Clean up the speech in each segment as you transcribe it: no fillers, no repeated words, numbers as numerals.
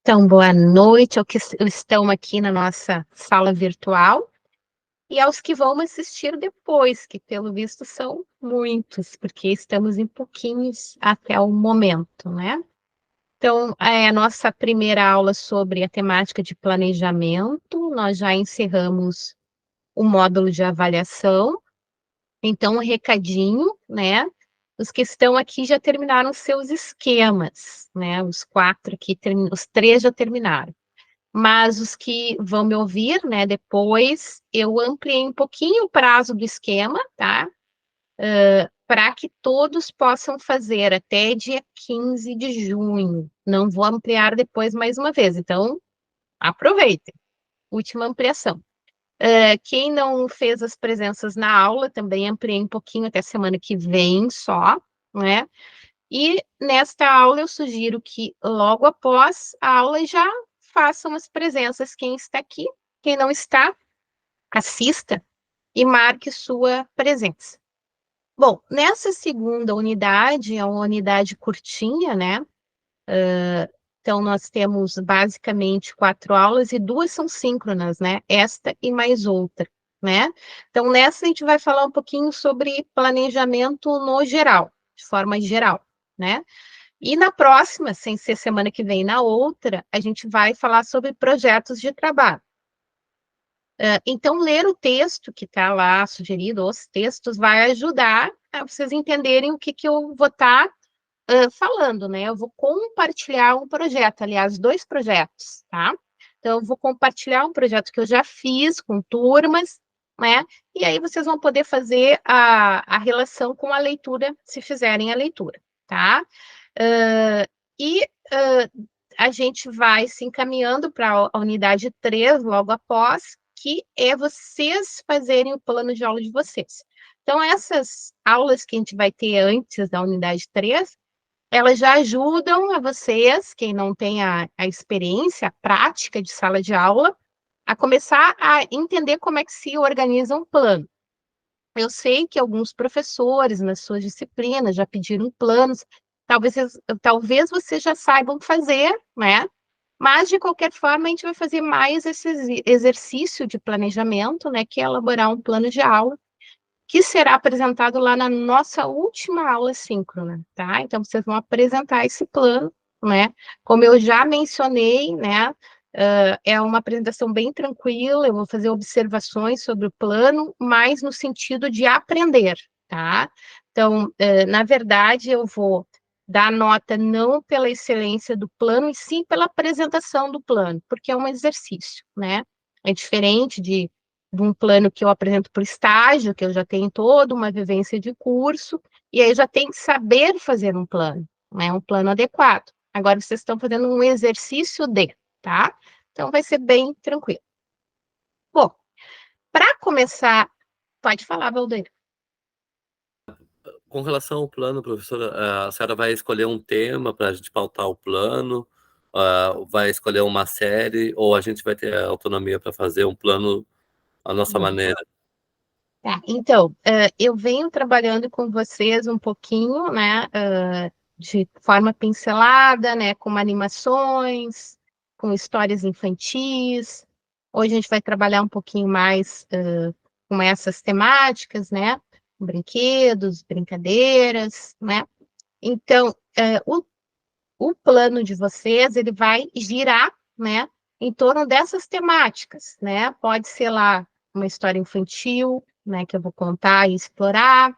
Então, boa noite aos que estão aqui na nossa sala virtual e aos que vão assistir depois, que pelo visto são muitos, porque estamos em pouquinhos até o momento, né? Então, é a nossa primeira aula sobre a temática de planejamento, nós já encerramos o módulo de avaliação, então um recadinho, né? Os que estão aqui já terminaram seus esquemas, né? Os quatro aqui, os três já terminaram. Mas os que vão me ouvir, né, depois, eu ampliei um pouquinho o prazo do esquema, tá? Para que todos possam fazer até dia 15 de junho. Não vou ampliar depois mais uma vez, então aproveitem. Última ampliação. Quem não fez as presenças na aula, também ampliei um pouquinho até semana que vem só, né? E nesta aula eu sugiro que logo após a aula já façam as presenças quem está aqui, quem não está, assista e marque sua presença. Bom, nessa segunda unidade, é uma unidade curtinha, né? Então nós temos basicamente 4 aulas e 2 são síncronas, né? Esta e mais outra, né? Então nessa a gente vai falar um pouquinho sobre planejamento no geral, de forma geral, né? E na próxima, sem ser semana que vem, na outra, a gente vai falar sobre projetos de trabalho. Então, ler o texto que está lá sugerido, os textos, vai ajudar a vocês entenderem o que eu vou estar falando, né? Eu vou compartilhar um projeto, aliás, 2 projetos, tá? Então, eu vou compartilhar um projeto que eu já fiz com turmas, né? E aí vocês vão poder fazer a relação com a leitura, se fizerem a leitura, tá? A gente vai se encaminhando para a unidade 3 logo após, que é vocês fazerem o plano de aula de vocês. Então, essas aulas que a gente vai ter antes da unidade 3, elas já ajudam a vocês, quem não tem a experiência, a prática de sala de aula, a começar a entender como é que se organiza um plano. Eu sei que alguns professores, nas suas disciplinas, já pediram planos, talvez vocês já saibam fazer, né? Mas, de qualquer forma, a gente vai fazer mais esse exercício de planejamento, né? Que é elaborar um plano de aula, que será apresentado lá na nossa última aula síncrona, tá? Então, vocês vão apresentar esse plano, né? Como eu já mencionei, né? É uma apresentação bem tranquila, eu vou fazer observações sobre o plano, mas no sentido de aprender, tá? Então, na verdade, eu vou dar nota não pela excelência do plano, e sim pela apresentação do plano, porque é um exercício, né? É diferente de um plano que eu apresento por estágio, que eu já tenho toda uma vivência de curso, e aí eu já tenho que saber fazer um plano, né? Um plano adequado. Agora vocês estão fazendo um exercício tá? Então vai ser bem tranquilo. Bom, para começar, pode falar, Valdeir. Com relação ao plano, professora, a senhora vai escolher um tema para a gente pautar o plano, vai escolher uma série, ou a gente vai ter a autonomia para fazer um plano à nossa maneira? Tá, então, eu venho trabalhando com vocês um pouquinho, né, de forma pincelada, né, com animações, com histórias infantis. Hoje a gente vai trabalhar um pouquinho mais com essas temáticas, né, brinquedos, brincadeiras, né. Então, o plano de vocês, ele vai girar, né, em torno dessas temáticas, né. Pode ser lá uma história infantil, né, que eu vou contar e explorar.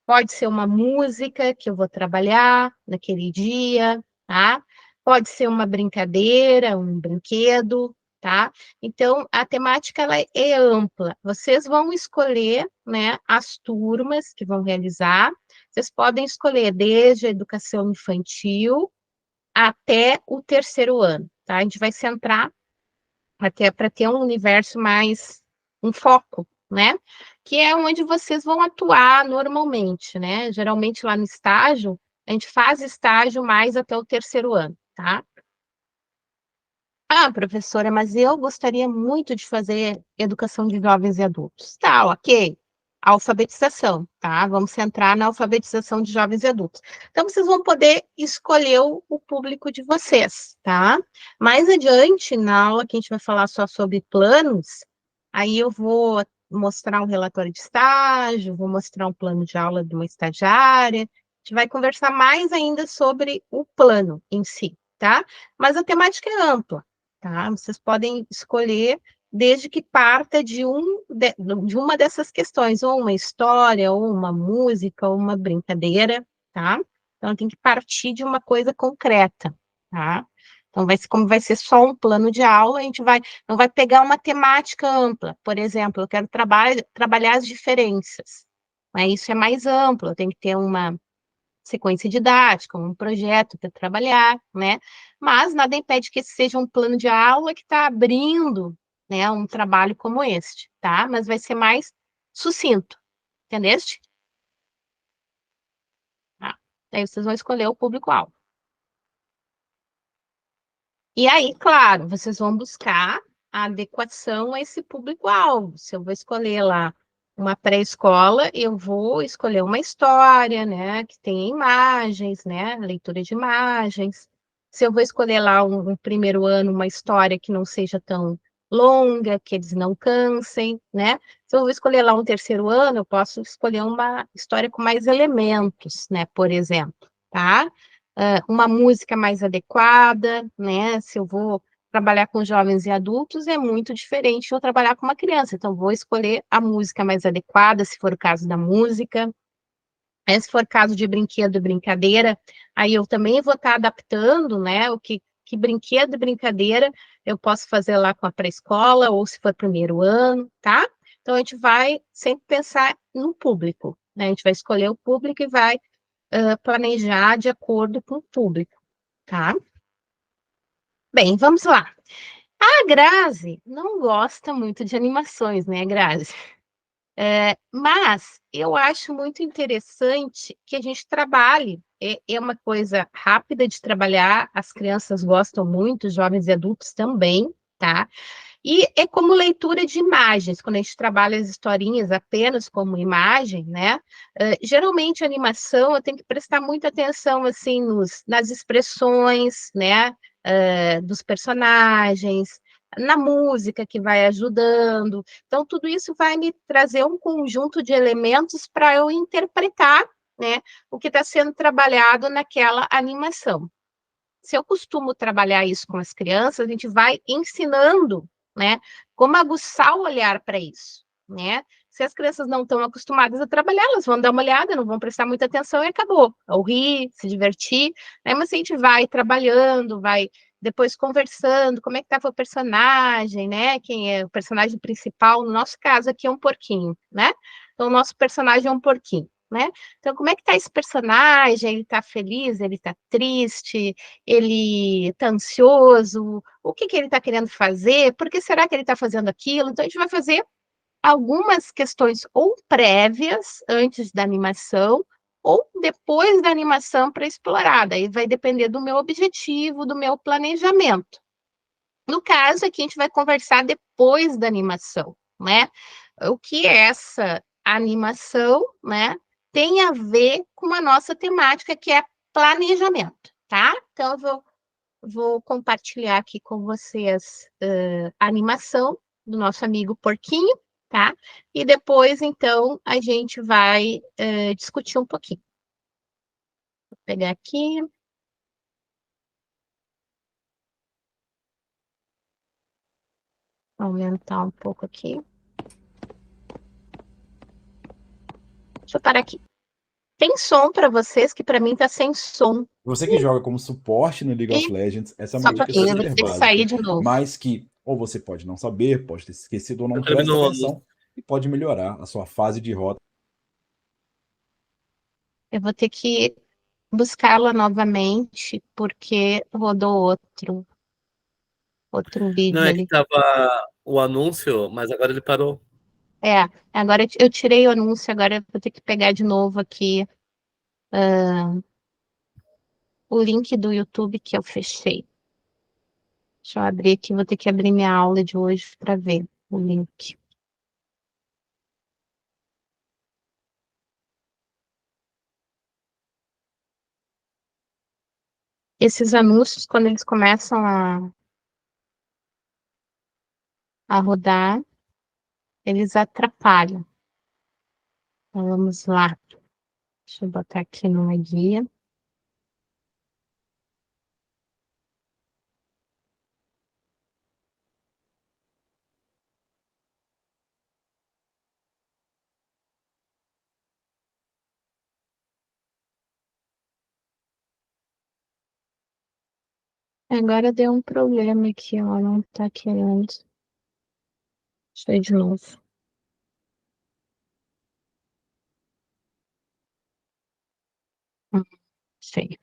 Pode ser uma música que eu vou trabalhar naquele dia, tá? Pode ser uma brincadeira, um brinquedo, tá? Então, a temática ela é ampla. Vocês vão escolher, né, as turmas que vão realizar. Vocês podem escolher desde a educação infantil até o 3º ano, tá? A gente vai centrar até para ter um universo mais, um foco, né? Que é onde vocês vão atuar normalmente, né? Geralmente lá no estágio, a gente faz estágio mais até o 3º ano, tá? Ah, professora, mas eu gostaria muito de fazer educação de jovens e adultos. Tá, ok. alfabetização, tá? Vamos centrar na alfabetização de jovens e adultos. Então, vocês vão poder escolher o público de vocês, tá? Mais adiante, na aula que a gente vai falar só sobre planos, aí eu vou mostrar um relatório de estágio, vou mostrar um plano de aula de uma estagiária, a gente vai conversar mais ainda sobre o plano em si, tá? Mas a temática é ampla, tá? Vocês podem escolher desde que parta de uma dessas questões, ou uma história, ou uma música, ou uma brincadeira, tá? Então tem que partir de uma coisa concreta, tá? Então, como vai ser só um plano de aula, a gente não vai pegar uma temática ampla. Por exemplo, eu quero trabalhar as diferenças. Mas isso é mais amplo, eu tenho que ter uma sequência didática, um projeto para trabalhar, né? Mas nada impede que esse seja um plano de aula que está abrindo, né, um trabalho como este, tá? Mas vai ser mais sucinto, entendeste? Tá. Aí vocês vão escolher o público-alvo. E aí, claro, vocês vão buscar a adequação a esse público-alvo. Se eu vou escolher lá uma pré-escola, eu vou escolher uma história, né, que tenha imagens, né, leitura de imagens. Se eu vou escolher lá um primeiro ano, uma história que não seja tão longa, que eles não cansem, né? Se eu vou escolher lá um terceiro ano, eu posso escolher uma história com mais elementos, né, por exemplo, tá? Uma música mais adequada, né? Se eu vou trabalhar com jovens e adultos, é muito diferente de eu trabalhar com uma criança. Então, vou escolher a música mais adequada, se for o caso da música. Se for caso de brinquedo e brincadeira, aí eu também vou estar adaptando, né? Que brinquedo e brincadeira eu posso fazer lá com a pré-escola, ou se for primeiro ano, tá? Então, a gente vai sempre pensar no público, né? A gente vai escolher o público e vai planejar de acordo com o público, tá? Bem, vamos lá. A Grazi não gosta muito de animações, né, Grazi? Mas eu acho muito interessante que a gente trabalhe. É uma coisa rápida de trabalhar, as crianças gostam muito, os jovens e adultos também, tá? E é como leitura de imagens, quando a gente trabalha as historinhas apenas como imagem, né? Geralmente a animação eu tenho que prestar muita atenção assim nas expressões, né? Dos personagens, na música que vai ajudando. Então, tudo isso vai me trazer um conjunto de elementos para eu interpretar, né, o que está sendo trabalhado naquela animação. Se eu costumo trabalhar isso com as crianças, a gente vai ensinando, né, como aguçar o olhar para isso, né? Se as crianças não estão acostumadas a trabalhar, elas vão dar uma olhada, não vão prestar muita atenção e acabou. Ou rir, se divertir, né? Mas a gente vai trabalhando, vai depois conversando, como é que estava o personagem, né? Quem é o personagem principal, no nosso caso aqui é um porquinho, né? Então, o nosso personagem é um porquinho, né? Então, como é que está esse personagem? Ele está feliz? Ele está triste? Ele está ansioso? O que que ele está querendo fazer? Por que será que ele está fazendo aquilo? Então, a gente vai fazer algumas questões ou prévias, antes da animação, ou depois da animação para explorar. Daí vai depender do meu objetivo, do meu planejamento. No caso, aqui a gente vai conversar depois da animação, né? O que essa animação, né, tem a ver com a nossa temática, que é planejamento, tá? Então, eu vou compartilhar aqui com vocês a animação do nosso amigo Porquinho, tá? E depois, então, a gente vai discutir um pouquinho. Vou pegar aqui. Aumentar um pouco aqui. Deixa eu parar aqui. Tem som para vocês, que para mim tá sem som. Você que joga como suporte no League of E Legends, essa é só uma um dica pouquinho, eu vou super ter que básica, sair de novo. mas que ou você pode não saber, pode ter esquecido ou não Eu presta termino. atenção e pode melhorar a sua fase de rota. Eu vou ter que buscá-la novamente, porque rodou outro Não, vídeo é que ali. tava o anúncio, mas agora ele parou. Agora eu tirei o anúncio, agora eu vou ter que pegar de novo aqui o link do YouTube que eu fechei. Deixa eu abrir aqui, vou ter que abrir minha aula de hoje para ver o link. Esses anúncios, quando eles começam a rodar, eles atrapalham. Então, vamos lá. Deixa eu botar aqui numa guia. Agora deu um problema aqui, ó. Não tá querendo. Deixa eu ir de novo. Sei.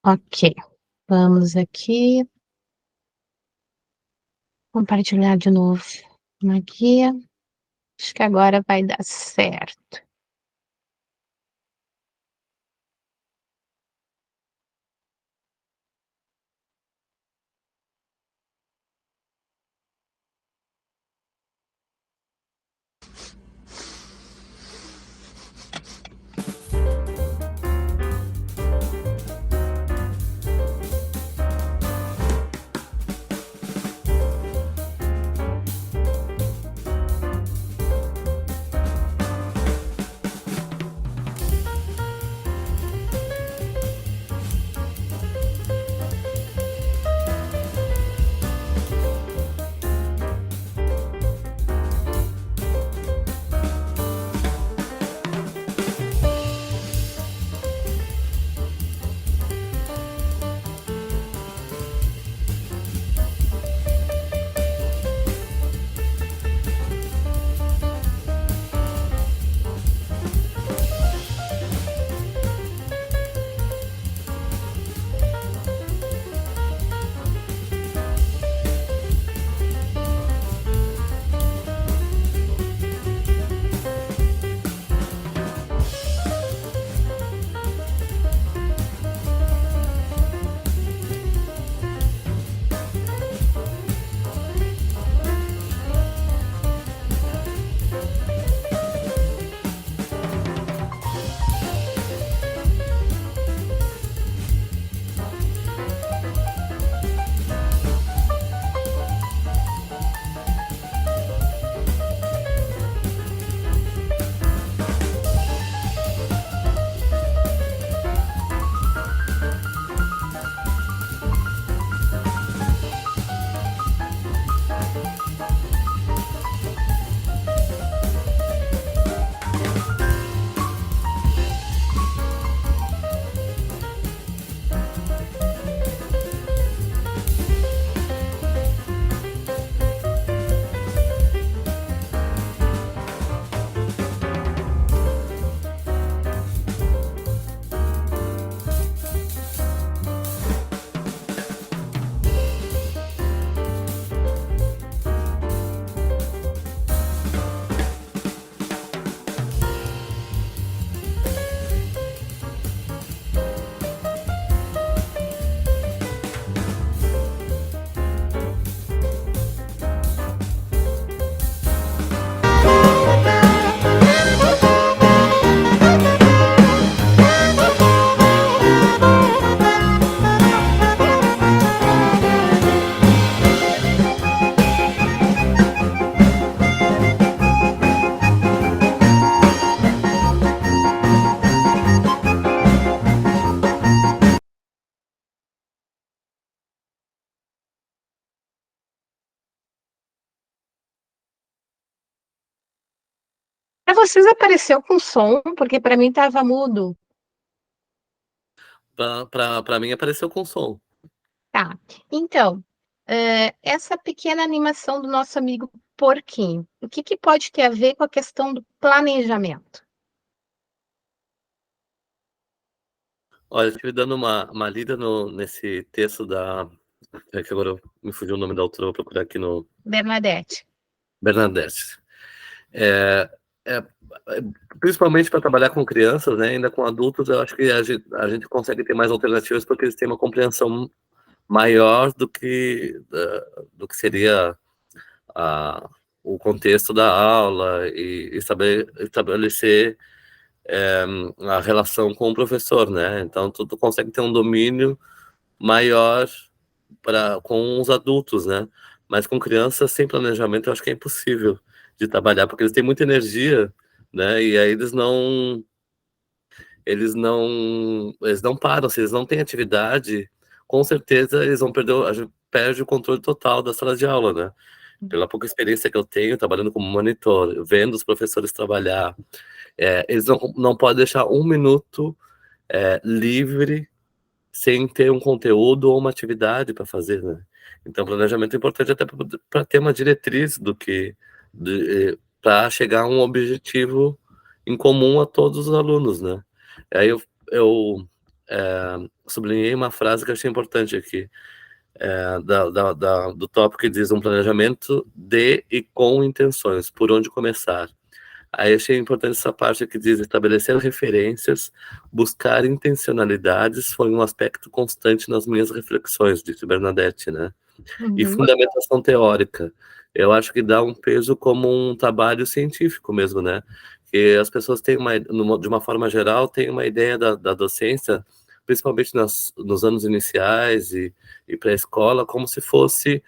Ok. Vamos aqui. Compartilhar de novo na guia. Acho que agora vai dar certo. Para vocês apareceu com som, porque para mim estava mudo. Para mim apareceu com som. Tá. Então, essa pequena animação do nosso amigo porquinho, o que que pode ter a ver com a questão do planejamento? Olha, eu estive dando uma lida nesse texto da. É que agora me fugiu o nome da autora, vou procurar aqui no. Bernadette. Bernadette. É, é, principalmente para trabalhar com crianças, né, ainda com adultos, eu acho que a gente consegue ter mais alternativas porque eles têm uma compreensão maior do que seria o contexto da aula e estabelecer a relação com o professor, né? Então, tu consegue ter um domínio maior com os adultos, né? Mas com crianças sem planejamento, eu acho que é impossível de trabalhar, porque eles têm muita energia, né? E aí eles não param, se eles não têm atividade, com certeza eles vão a gente perde o controle total da sala de aula, né? Pela pouca experiência que eu tenho, trabalhando como monitor, vendo os professores trabalhar, eles não podem deixar um minuto livre sem ter um conteúdo ou uma atividade para fazer, né? Então, planejamento é importante até para ter uma diretriz para chegar a um objetivo em comum a todos os alunos, né? Aí eu sublinhei uma frase que eu achei importante aqui, do tópico que diz um planejamento de e com intenções, por onde começar. Aí achei importante essa parte que diz estabelecer referências, buscar intencionalidades foi um aspecto constante nas minhas reflexões, disse Bernadette, né? E fundamentação teórica. Eu acho que dá um peso como um trabalho científico mesmo, né? Que as pessoas têm de uma forma geral, têm uma ideia da docência, principalmente nos anos iniciais e pré-escola, como se fosse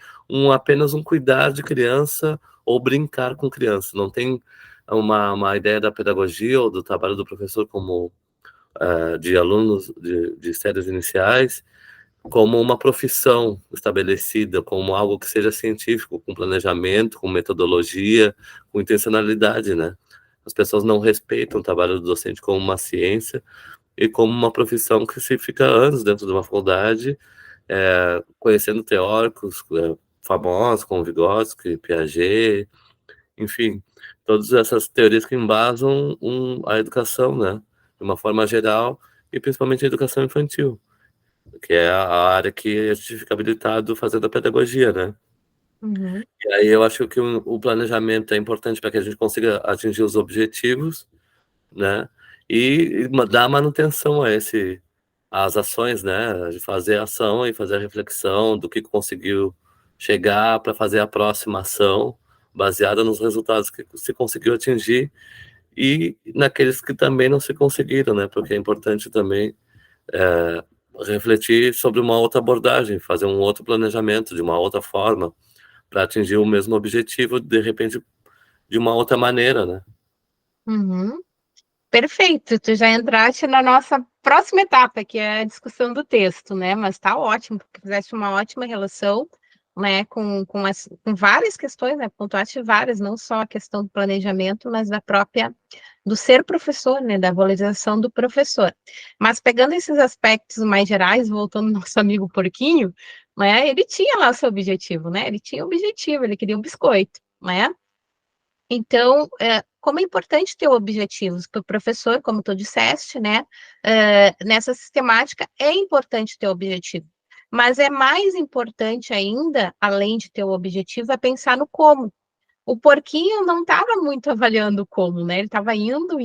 apenas um cuidar de criança ou brincar com criança. Não tem uma ideia da pedagogia ou do trabalho do professor como de alunos de séries iniciais, como uma profissão estabelecida, como algo que seja científico, com planejamento, com metodologia, com intencionalidade, né? As pessoas não respeitam o trabalho do docente como uma ciência e como uma profissão que se fica anos dentro de uma faculdade, conhecendo teóricos famosos, como Vygotsky, Piaget, enfim, todas essas teorias que embasam a educação, né? De uma forma geral, e principalmente a educação infantil, que é a área que a gente fica habilitado fazendo a pedagogia, né? E aí eu acho que o planejamento é importante para que a gente consiga atingir os objetivos, né? E dar manutenção às ações, né? De fazer a ação e fazer a reflexão do que conseguiu chegar para fazer a próxima ação, baseada nos resultados que se conseguiu atingir e naqueles que também não se conseguiram, né? Porque é importante também refletir sobre uma outra abordagem, fazer um outro planejamento de uma outra forma para atingir o mesmo objetivo, de repente, de uma outra maneira, né? Perfeito, tu já entraste na nossa próxima etapa, que é a discussão do texto, né? Mas tá ótimo, porque fizeste uma ótima relação, né, com várias questões, né? Pontuaste várias, não só a questão do planejamento, mas do ser professor, né? Da valorização do professor. Mas pegando esses aspectos mais gerais, voltando ao nosso amigo porquinho, né? Ele tinha lá o seu objetivo, né? Ele tinha o objetivo, ele queria um biscoito, né? Então, como é importante ter objetivos para o professor, como tu disseste, né? Nessa sistemática é importante ter objetivo, mas é mais importante ainda, além de ter o objetivo, é pensar no como. O porquinho não estava muito avaliando como, né? Ele estava indo,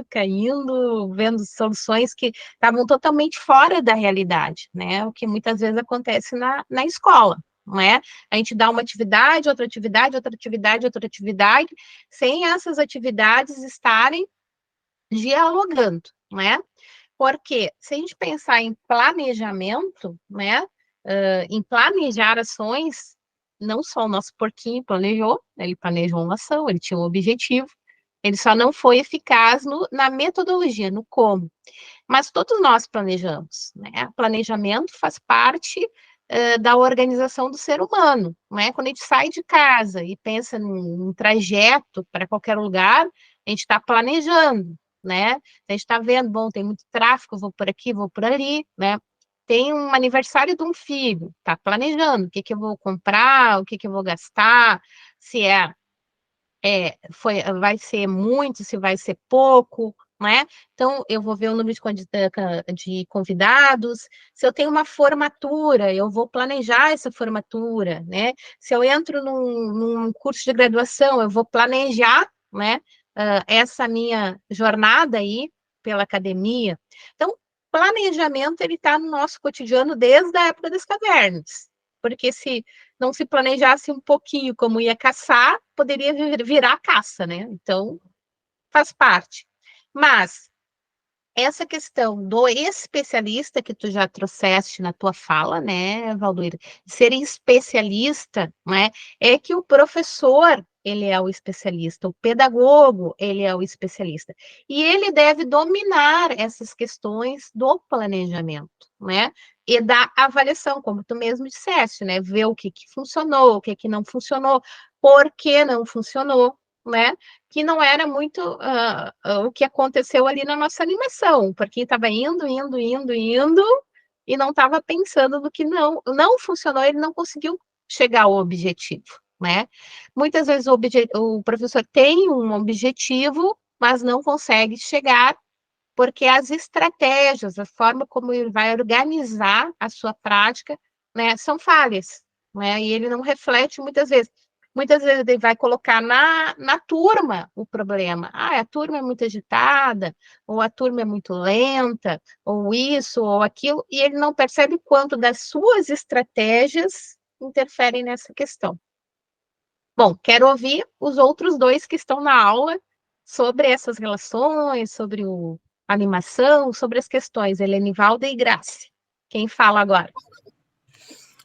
caindo, vendo soluções que estavam totalmente fora da realidade, né? O que muitas vezes acontece na escola. Não é? A gente dá uma atividade, outra atividade, outra atividade, outra atividade, sem essas atividades estarem dialogando, né? Porque se a gente pensar em planejamento, né? Em planejar ações, não só o nosso porquinho planejou, ele planejou uma ação, ele tinha um objetivo, ele só não foi eficaz na metodologia, no como. Mas todos nós planejamos, né? Planejamento faz parte da organização do ser humano, né? Quando a gente sai de casa e pensa num trajeto para qualquer lugar, a gente está planejando, né? A gente está vendo, bom, tem muito tráfego, vou por aqui, vou por ali, né? Tem um aniversário de um filho, está planejando o que eu vou comprar, o que eu vou gastar, se vai ser muito, se vai ser pouco, né? Então, eu vou ver o número de convidados. Se eu tenho uma formatura, eu vou planejar essa formatura, né? Se eu entro num curso de graduação, eu vou planejar, né? Essa minha jornada aí pela academia. Então, planejamento, ele está no nosso cotidiano desde a época das cavernas, porque se não se planejasse um pouquinho como ia caçar, poderia virar caça, né? Então, faz parte. Mas essa questão do especialista que tu já trouxeste na tua fala, né, Valdoir, ser especialista, né, é que o professor, ele é o especialista, o pedagogo, ele é o especialista. E ele deve dominar essas questões do planejamento, né, e da avaliação, como tu mesmo disseste, né, ver o que funcionou, o que não funcionou, por que não funcionou, né, que não era muito o que aconteceu ali na nossa animação, porque estava indo, e não estava pensando no que não funcionou, ele não conseguiu chegar ao objetivo, né? Muitas vezes o professor tem um objetivo, mas não consegue chegar, porque as estratégias, a forma como ele vai organizar a sua prática, né, são falhas, né? E ele não reflete muitas vezes. Muitas vezes ele vai colocar na turma o problema. Ah, a turma é muito agitada, ou a turma é muito lenta, ou isso, ou aquilo, e ele não percebe quanto das suas estratégias interferem nessa questão. Bom, quero ouvir os outros dois que estão na aula sobre essas relações, sobre a animação, sobre as questões, Helenivalda e Grace. Quem fala agora?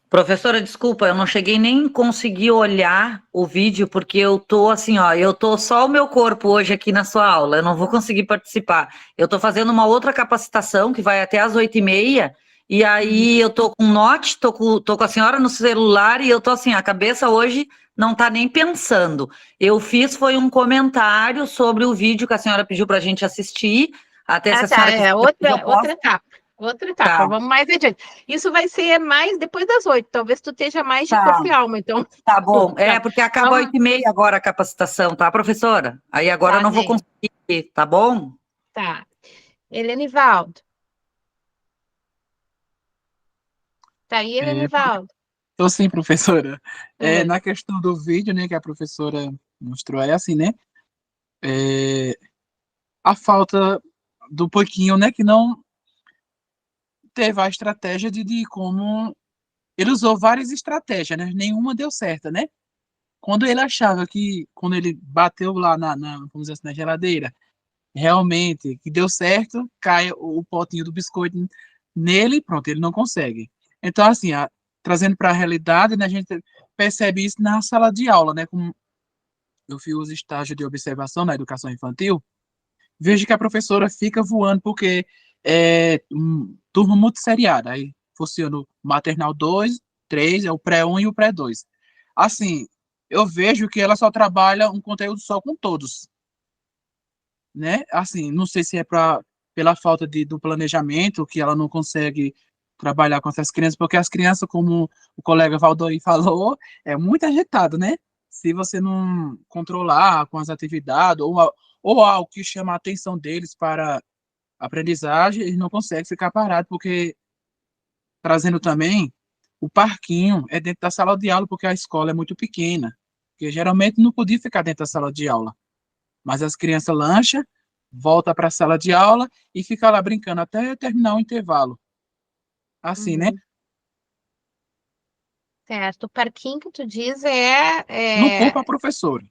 Professora, desculpa, eu não cheguei nem conseguir olhar o vídeo, porque eu tô assim, ó, eu tô só o meu corpo hoje aqui na sua aula, eu não vou conseguir participar. Eu tô fazendo uma outra capacitação que vai até às 8h30, e aí eu tô com note, tô com a senhora no celular, e eu tô assim, a cabeça hoje não tá nem pensando. Eu fiz, foi um comentário sobre o vídeo que a senhora pediu pra gente assistir, até se a senhora quiser, outra etapa. Outra etapa, Tá. Vamos mais adiante. Isso vai ser mais depois das 8, talvez tu esteja mais de corpo e alma, então. Tá bom, Tá. porque acaba 8h30 agora a capacitação, tá, professora? Aí agora Tá, eu não vou gente. conseguir, tá bom? Tá. Helenivaldo. Tá aí, Helenivaldo? Então, sim, professora. Uhum. Na questão do vídeo, né, que a professora mostrou, é assim, né? A falta do pouquinho, né, que não teve a estratégia de como. Ele usou várias estratégias, né? Nenhuma deu certo, né? Quando ele achava que, quando ele bateu lá vamos dizer assim, na geladeira, realmente que deu certo, cai o potinho do biscoito nele, pronto, ele não consegue. Então, assim, trazendo para a realidade, né, a gente percebe isso na sala de aula, né? Como eu fiz estágio de observação na educação infantil, vejo que a professora fica voando porque é turma multisseriada, aí funciona o maternal 2, 3, é o pré-1 e o pré-2. Assim, eu vejo que ela só trabalha um conteúdo só com todos, né? Assim, não sei se é pela falta do planejamento, que ela não consegue trabalhar com essas crianças, porque as crianças, como o colega Valdoir falou, é muito agitado, né? Se você não controlar com as atividades, ou algo que chama a atenção deles para a aprendizagem, eles não conseguem ficar parados, porque, trazendo também, o parquinho é dentro da sala de aula, porque a escola é muito pequena, porque geralmente não podia ficar dentro da sala de aula. Mas as crianças lancham, volta para a sala de aula e fica lá brincando até terminar o intervalo. Assim, né? Certo. O parquinho que tu diz Não culpa a professora.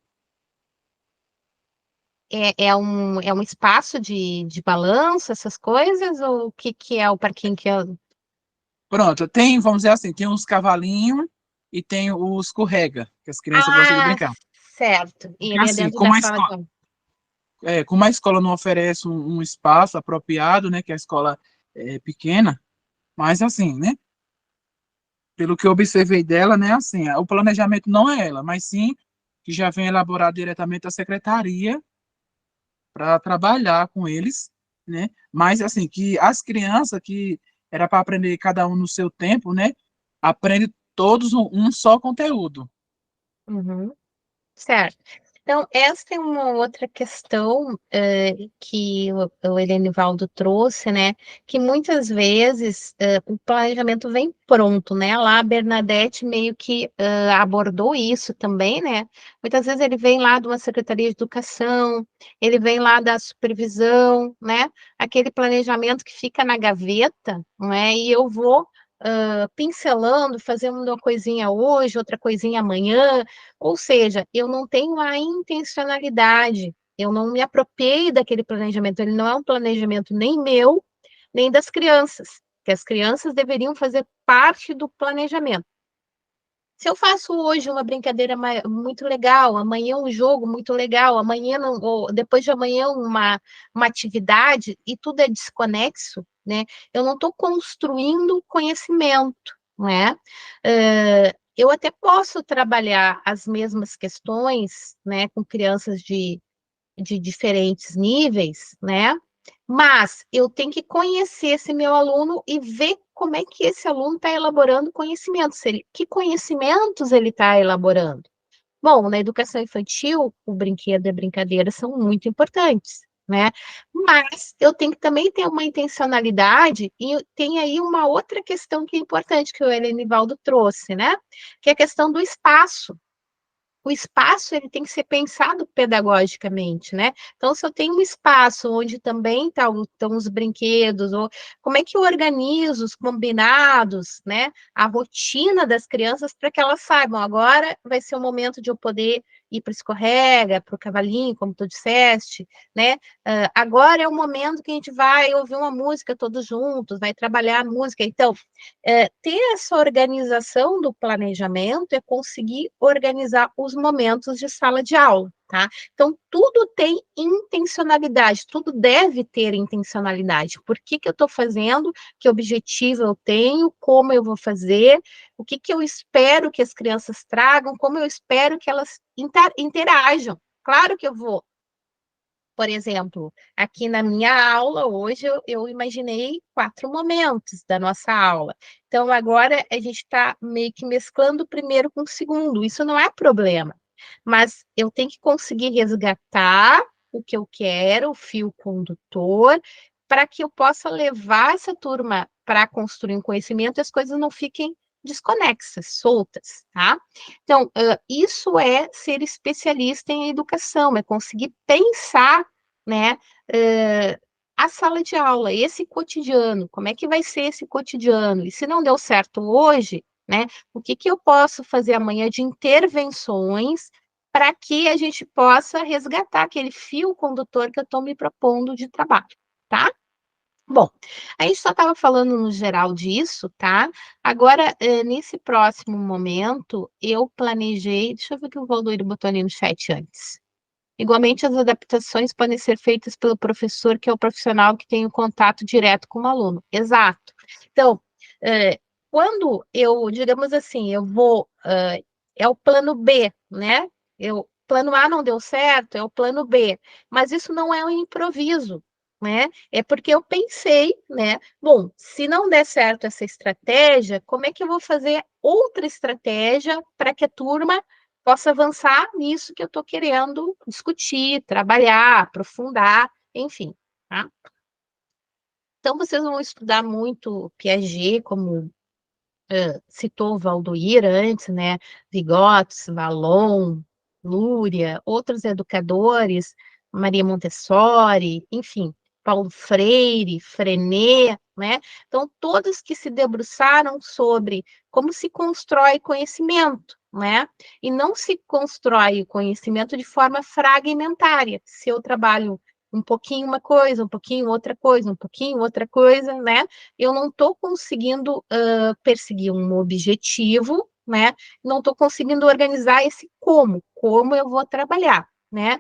é um espaço de balanço, essas coisas? Ou o que é o parquinho que é? Pronto, tem, vamos dizer assim, tem os cavalinhos e tem o escorrega, que as crianças gostam de Ah, brincar. certo. E Porque ele é assim, dentro da sala de aula. como a escola não oferece um espaço apropriado, né, que a escola é pequena, mas assim, né, pelo que eu observei dela, né, assim, o planejamento não é ela, mas sim que já vem elaborado diretamente da secretaria para trabalhar com eles, né, mas assim, que as crianças que era para aprender cada um no seu tempo, né, aprende todos um só conteúdo. Uhum. Certo. Então, essa é uma outra questão que o Helenivaldo trouxe, né? Que muitas vezes o planejamento vem pronto, né? Lá a Bernadette meio que abordou isso também, né? Muitas vezes ele vem lá de uma Secretaria de Educação, ele vem lá da supervisão, né? Aquele planejamento que fica na gaveta, não é? E eu vou pincelando, fazendo uma coisinha hoje, outra coisinha amanhã, ou seja, eu não tenho a intencionalidade, eu não me apropriei daquele planejamento, ele não é um planejamento nem meu, nem das crianças, que as crianças deveriam fazer parte do planejamento. Se eu faço hoje uma brincadeira muito legal, amanhã um jogo muito legal, amanhã ou depois de amanhã uma atividade e tudo é desconexo, né? Eu não estou construindo conhecimento, não é? Eu até posso trabalhar as mesmas questões, né, com crianças de diferentes níveis, né? Mas eu tenho que conhecer esse meu aluno e ver como é que esse aluno está elaborando conhecimentos, que conhecimentos ele está elaborando. Bom, na educação infantil, o brinquedo e a brincadeira são muito importantes, né? Mas eu tenho que também ter uma intencionalidade e tem aí uma outra questão que é importante que o Helenivaldo trouxe, né? Que é a questão do espaço. O espaço ele tem que ser pensado pedagogicamente, né? Então, se eu tenho um espaço onde também estão os brinquedos, ou como é que eu organizo os combinados, né? A rotina das crianças para que elas saibam, agora vai ser o momento de eu poder ir para escorrega, para o cavalinho, como tu disseste, né? Agora é o momento que a gente vai ouvir uma música todos juntos, vai trabalhar a música. Então, ter essa organização do planejamento é conseguir organizar os momentos de sala de aula, tá? Então, tudo tem intencionalidade, tudo deve ter intencionalidade. Por que eu estou fazendo? Que objetivo eu tenho? Como eu vou fazer? O que eu espero que as crianças tragam? Como eu espero que elas interajam? Claro que eu vou. Por exemplo, aqui na minha aula, hoje eu imaginei 4 momentos da nossa aula. Então, agora a gente está meio que mesclando o primeiro com o segundo. Isso não é problema. Mas eu tenho que conseguir resgatar o que eu quero, o fio condutor, para que eu possa levar essa turma para construir um conhecimento e as coisas não fiquem desconexas, soltas, tá? Então, isso é ser especialista em educação, é conseguir pensar, né, a sala de aula, esse cotidiano, como é que vai ser esse cotidiano? E se não deu certo hoje, né, o que eu posso fazer amanhã de intervenções para que a gente possa resgatar aquele fio condutor que eu estou me propondo de trabalho, tá? Bom, a gente só estava falando no geral disso, tá? Agora, nesse próximo momento, eu planejei. Deixa eu ver o que o Valdoiro botou ali no chat antes. Igualmente, as adaptações podem ser feitas pelo professor, que é o profissional que tem o contato direto com o aluno. Exato. Então, quando eu, digamos assim, eu vou. É o plano B, né? Plano A não deu certo, é o plano B. Mas isso não é um improviso, né? É porque eu pensei, né? Bom, se não der certo essa estratégia, como é que eu vou fazer outra estratégia para que a turma possa avançar nisso que eu estou querendo discutir, trabalhar, aprofundar, enfim, tá? Então, vocês vão estudar muito Piaget, como citou o Valdoir antes, né? Vygotsky, Vallon, Luria, outros educadores, Maria Montessori, enfim, Paulo Freire, Freinet, né? Então, todos que se debruçaram sobre como se constrói conhecimento, né? E não se constrói o conhecimento de forma fragmentária. Se eu trabalho um pouquinho uma coisa, um pouquinho outra coisa, um pouquinho outra coisa, né? Eu não estou conseguindo perseguir um objetivo, né? Não estou conseguindo organizar esse como eu vou trabalhar, né?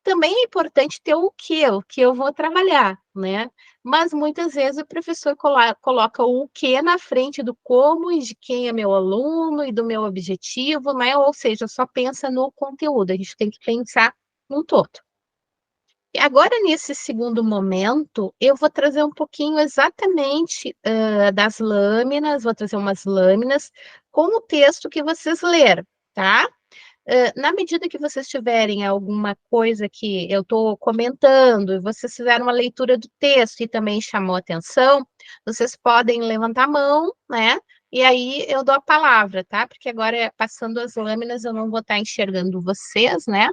Também é importante ter o que eu vou trabalhar, né? Mas muitas vezes o professor coloca o que na frente do como e de quem é meu aluno e do meu objetivo, né? Ou seja, só pensa no conteúdo, a gente tem que pensar no todo. E agora, nesse segundo momento, eu vou trazer um pouquinho exatamente das lâminas, vou trazer umas lâminas com o texto que vocês leram, tá? Na medida que vocês tiverem alguma coisa que eu estou comentando, e vocês fizeram uma leitura do texto e também chamou atenção, vocês podem levantar a mão, né? E aí eu dou a palavra, tá? Porque agora, passando as lâminas, eu não vou estar enxergando vocês, né?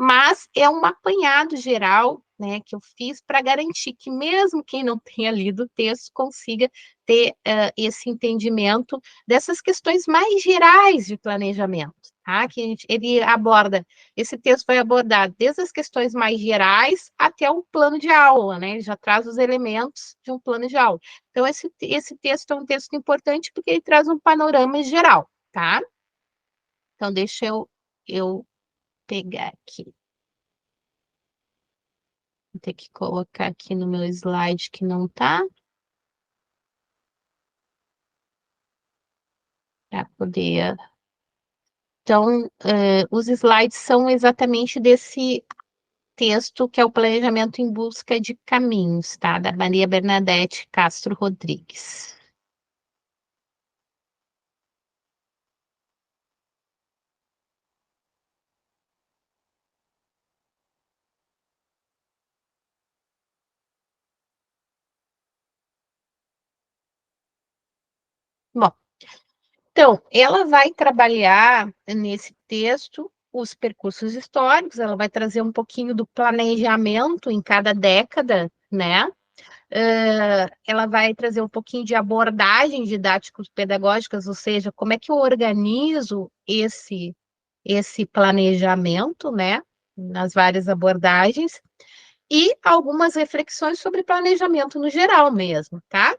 Mas é um apanhado geral né, que eu fiz para garantir que mesmo quem não tenha lido o texto consiga ter esse entendimento dessas questões mais gerais de planejamento, tá? Que ele aborda, esse texto vai abordar desde as questões mais gerais até o plano de aula, né? Ele já traz os elementos de um plano de aula. Então, esse texto é um texto importante porque ele traz um panorama geral, tá? Então, deixa eu pegar aqui. Vou ter que colocar aqui no meu slide que não tá. Para poder. Então, os slides são exatamente desse texto que é o Planejamento em Busca de Caminhos, tá? Da Maria Bernadette Castro Rodrigues. Bom, então, ela vai trabalhar nesse texto os percursos históricos, ela vai trazer um pouquinho do planejamento em cada década, né? Ela vai trazer um pouquinho de abordagens didáticos pedagógicas, ou seja, como é que eu organizo esse planejamento, né? Nas várias abordagens, e algumas reflexões sobre planejamento no geral mesmo, tá?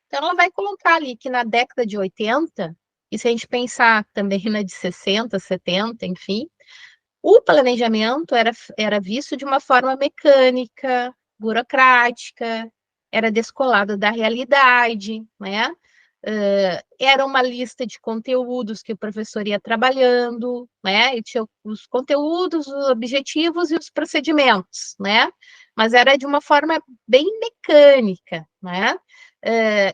Então, ela vai colocar ali que na década de 80, e se a gente pensar também na de 60, 70, enfim, o planejamento era visto de uma forma mecânica, burocrática, era descolado da realidade, né? Era uma lista de conteúdos que o professor ia trabalhando, né? E tinha os conteúdos, os objetivos e os procedimentos, né? Mas era de uma forma bem mecânica, né?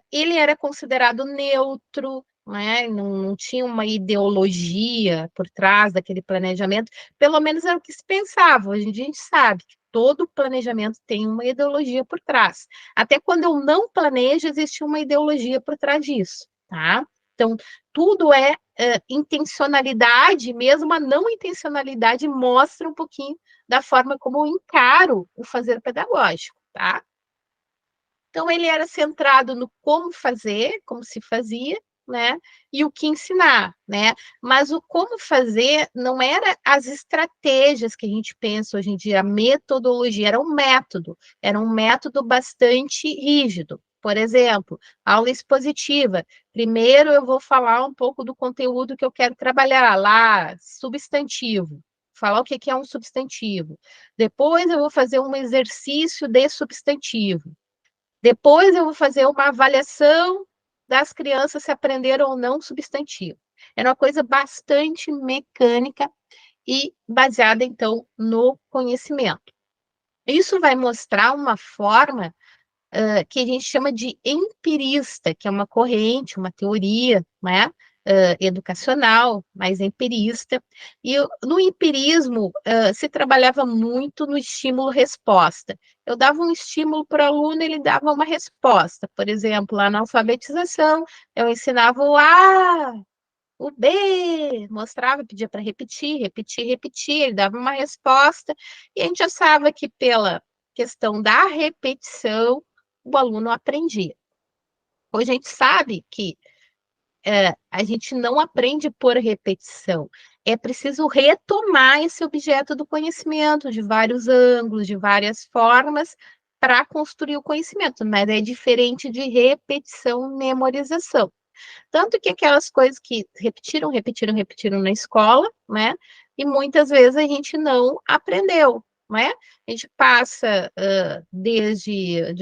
Ele era considerado neutro, né? Não tinha uma ideologia por trás daquele planejamento, pelo menos era o que se pensava. Hoje em dia a gente sabe que todo planejamento tem uma ideologia por trás. Até quando eu não planejo, existe uma ideologia por trás disso, tá? Então, tudo é intencionalidade, mesmo a não intencionalidade mostra um pouquinho da forma como eu encaro o fazer pedagógico, tá? Então, ele era centrado no como fazer, como se fazia, né? E o que ensinar, né? Mas o como fazer não era as estratégias que a gente pensa hoje em dia, a metodologia, era um método bastante rígido. Por exemplo, aula expositiva. Primeiro eu vou falar um pouco do conteúdo que eu quero trabalhar lá, substantivo. Falar o que é um substantivo. Depois eu vou fazer um exercício de substantivo. Depois eu vou fazer uma avaliação das crianças se aprenderam ou não substantivo. Era uma coisa bastante mecânica e baseada, então, no conhecimento. Isso vai mostrar uma forma que a gente chama de empirista, que é uma corrente, uma teoria, né? Educacional, mais empirista. E no empirismo se trabalhava muito no estímulo-resposta. Eu dava um estímulo para o aluno, ele dava uma resposta. Por exemplo, lá na alfabetização, eu ensinava o A, o B, mostrava, pedia para repetir, repetir, repetir, ele dava uma resposta, e a gente achava que pela questão da repetição, o aluno aprendia. Hoje a gente sabe que a gente não aprende por repetição. É preciso retomar esse objeto do conhecimento de vários ângulos, de várias formas, para construir o conhecimento, mas é diferente de repetição, memorização. Tanto que aquelas coisas que repetiram na escola, né? E muitas vezes a gente não aprendeu, né? A gente passa desde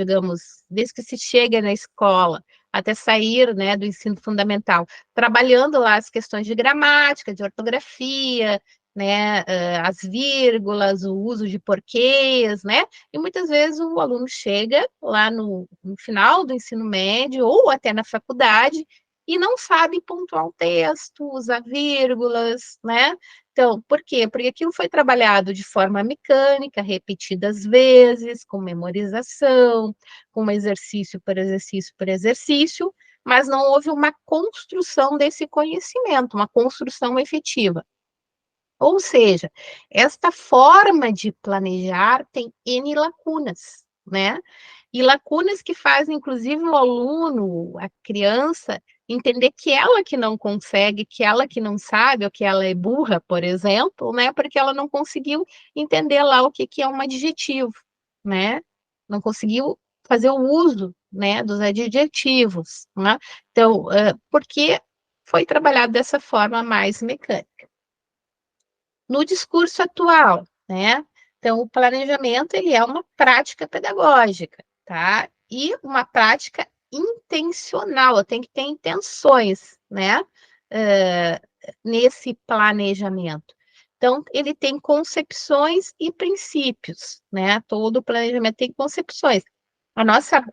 que se chega na escola até sair, né, do ensino fundamental, trabalhando lá as questões de gramática, de ortografia, né, as vírgulas, o uso de porquês, né? E muitas vezes o aluno chega lá no final do ensino médio ou até na faculdade e não sabe pontuar um texto, usar vírgulas, né? Então, por quê? Porque aquilo foi trabalhado de forma mecânica, repetidas vezes, com memorização, com exercício por exercício por exercício, mas não houve uma construção desse conhecimento, uma construção efetiva. Ou seja, esta forma de planejar tem N lacunas, né? E lacunas que fazem, inclusive, o aluno, a criança, entender que ela que não consegue, que ela que não sabe, ou que ela é burra, por exemplo, né? Porque ela não conseguiu entender lá o que é um adjetivo, né? Não conseguiu fazer o uso, né, dos adjetivos, né? Então, porque foi trabalhado dessa forma mais mecânica. No discurso atual, né? Então, o planejamento, ele é uma prática pedagógica, tá? E uma prática intencional, eu tenho que ter intenções, né? Nesse planejamento. Então, ele tem concepções e princípios, né? Todo planejamento tem concepções.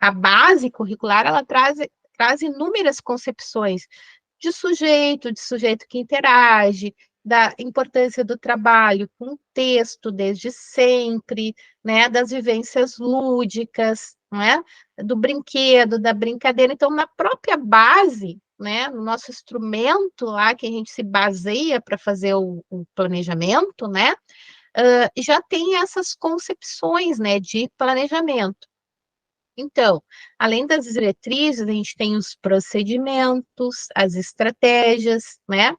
A base curricular, ela traz inúmeras concepções de sujeito que interage, da importância do trabalho com o texto desde sempre, né, das vivências lúdicas, né, do brinquedo, da brincadeira. Então, na própria base, né, no nosso instrumento lá que a gente se baseia para fazer o planejamento, né, já tem essas concepções, né, de planejamento. Então, além das diretrizes, a gente tem os procedimentos, as estratégias, né?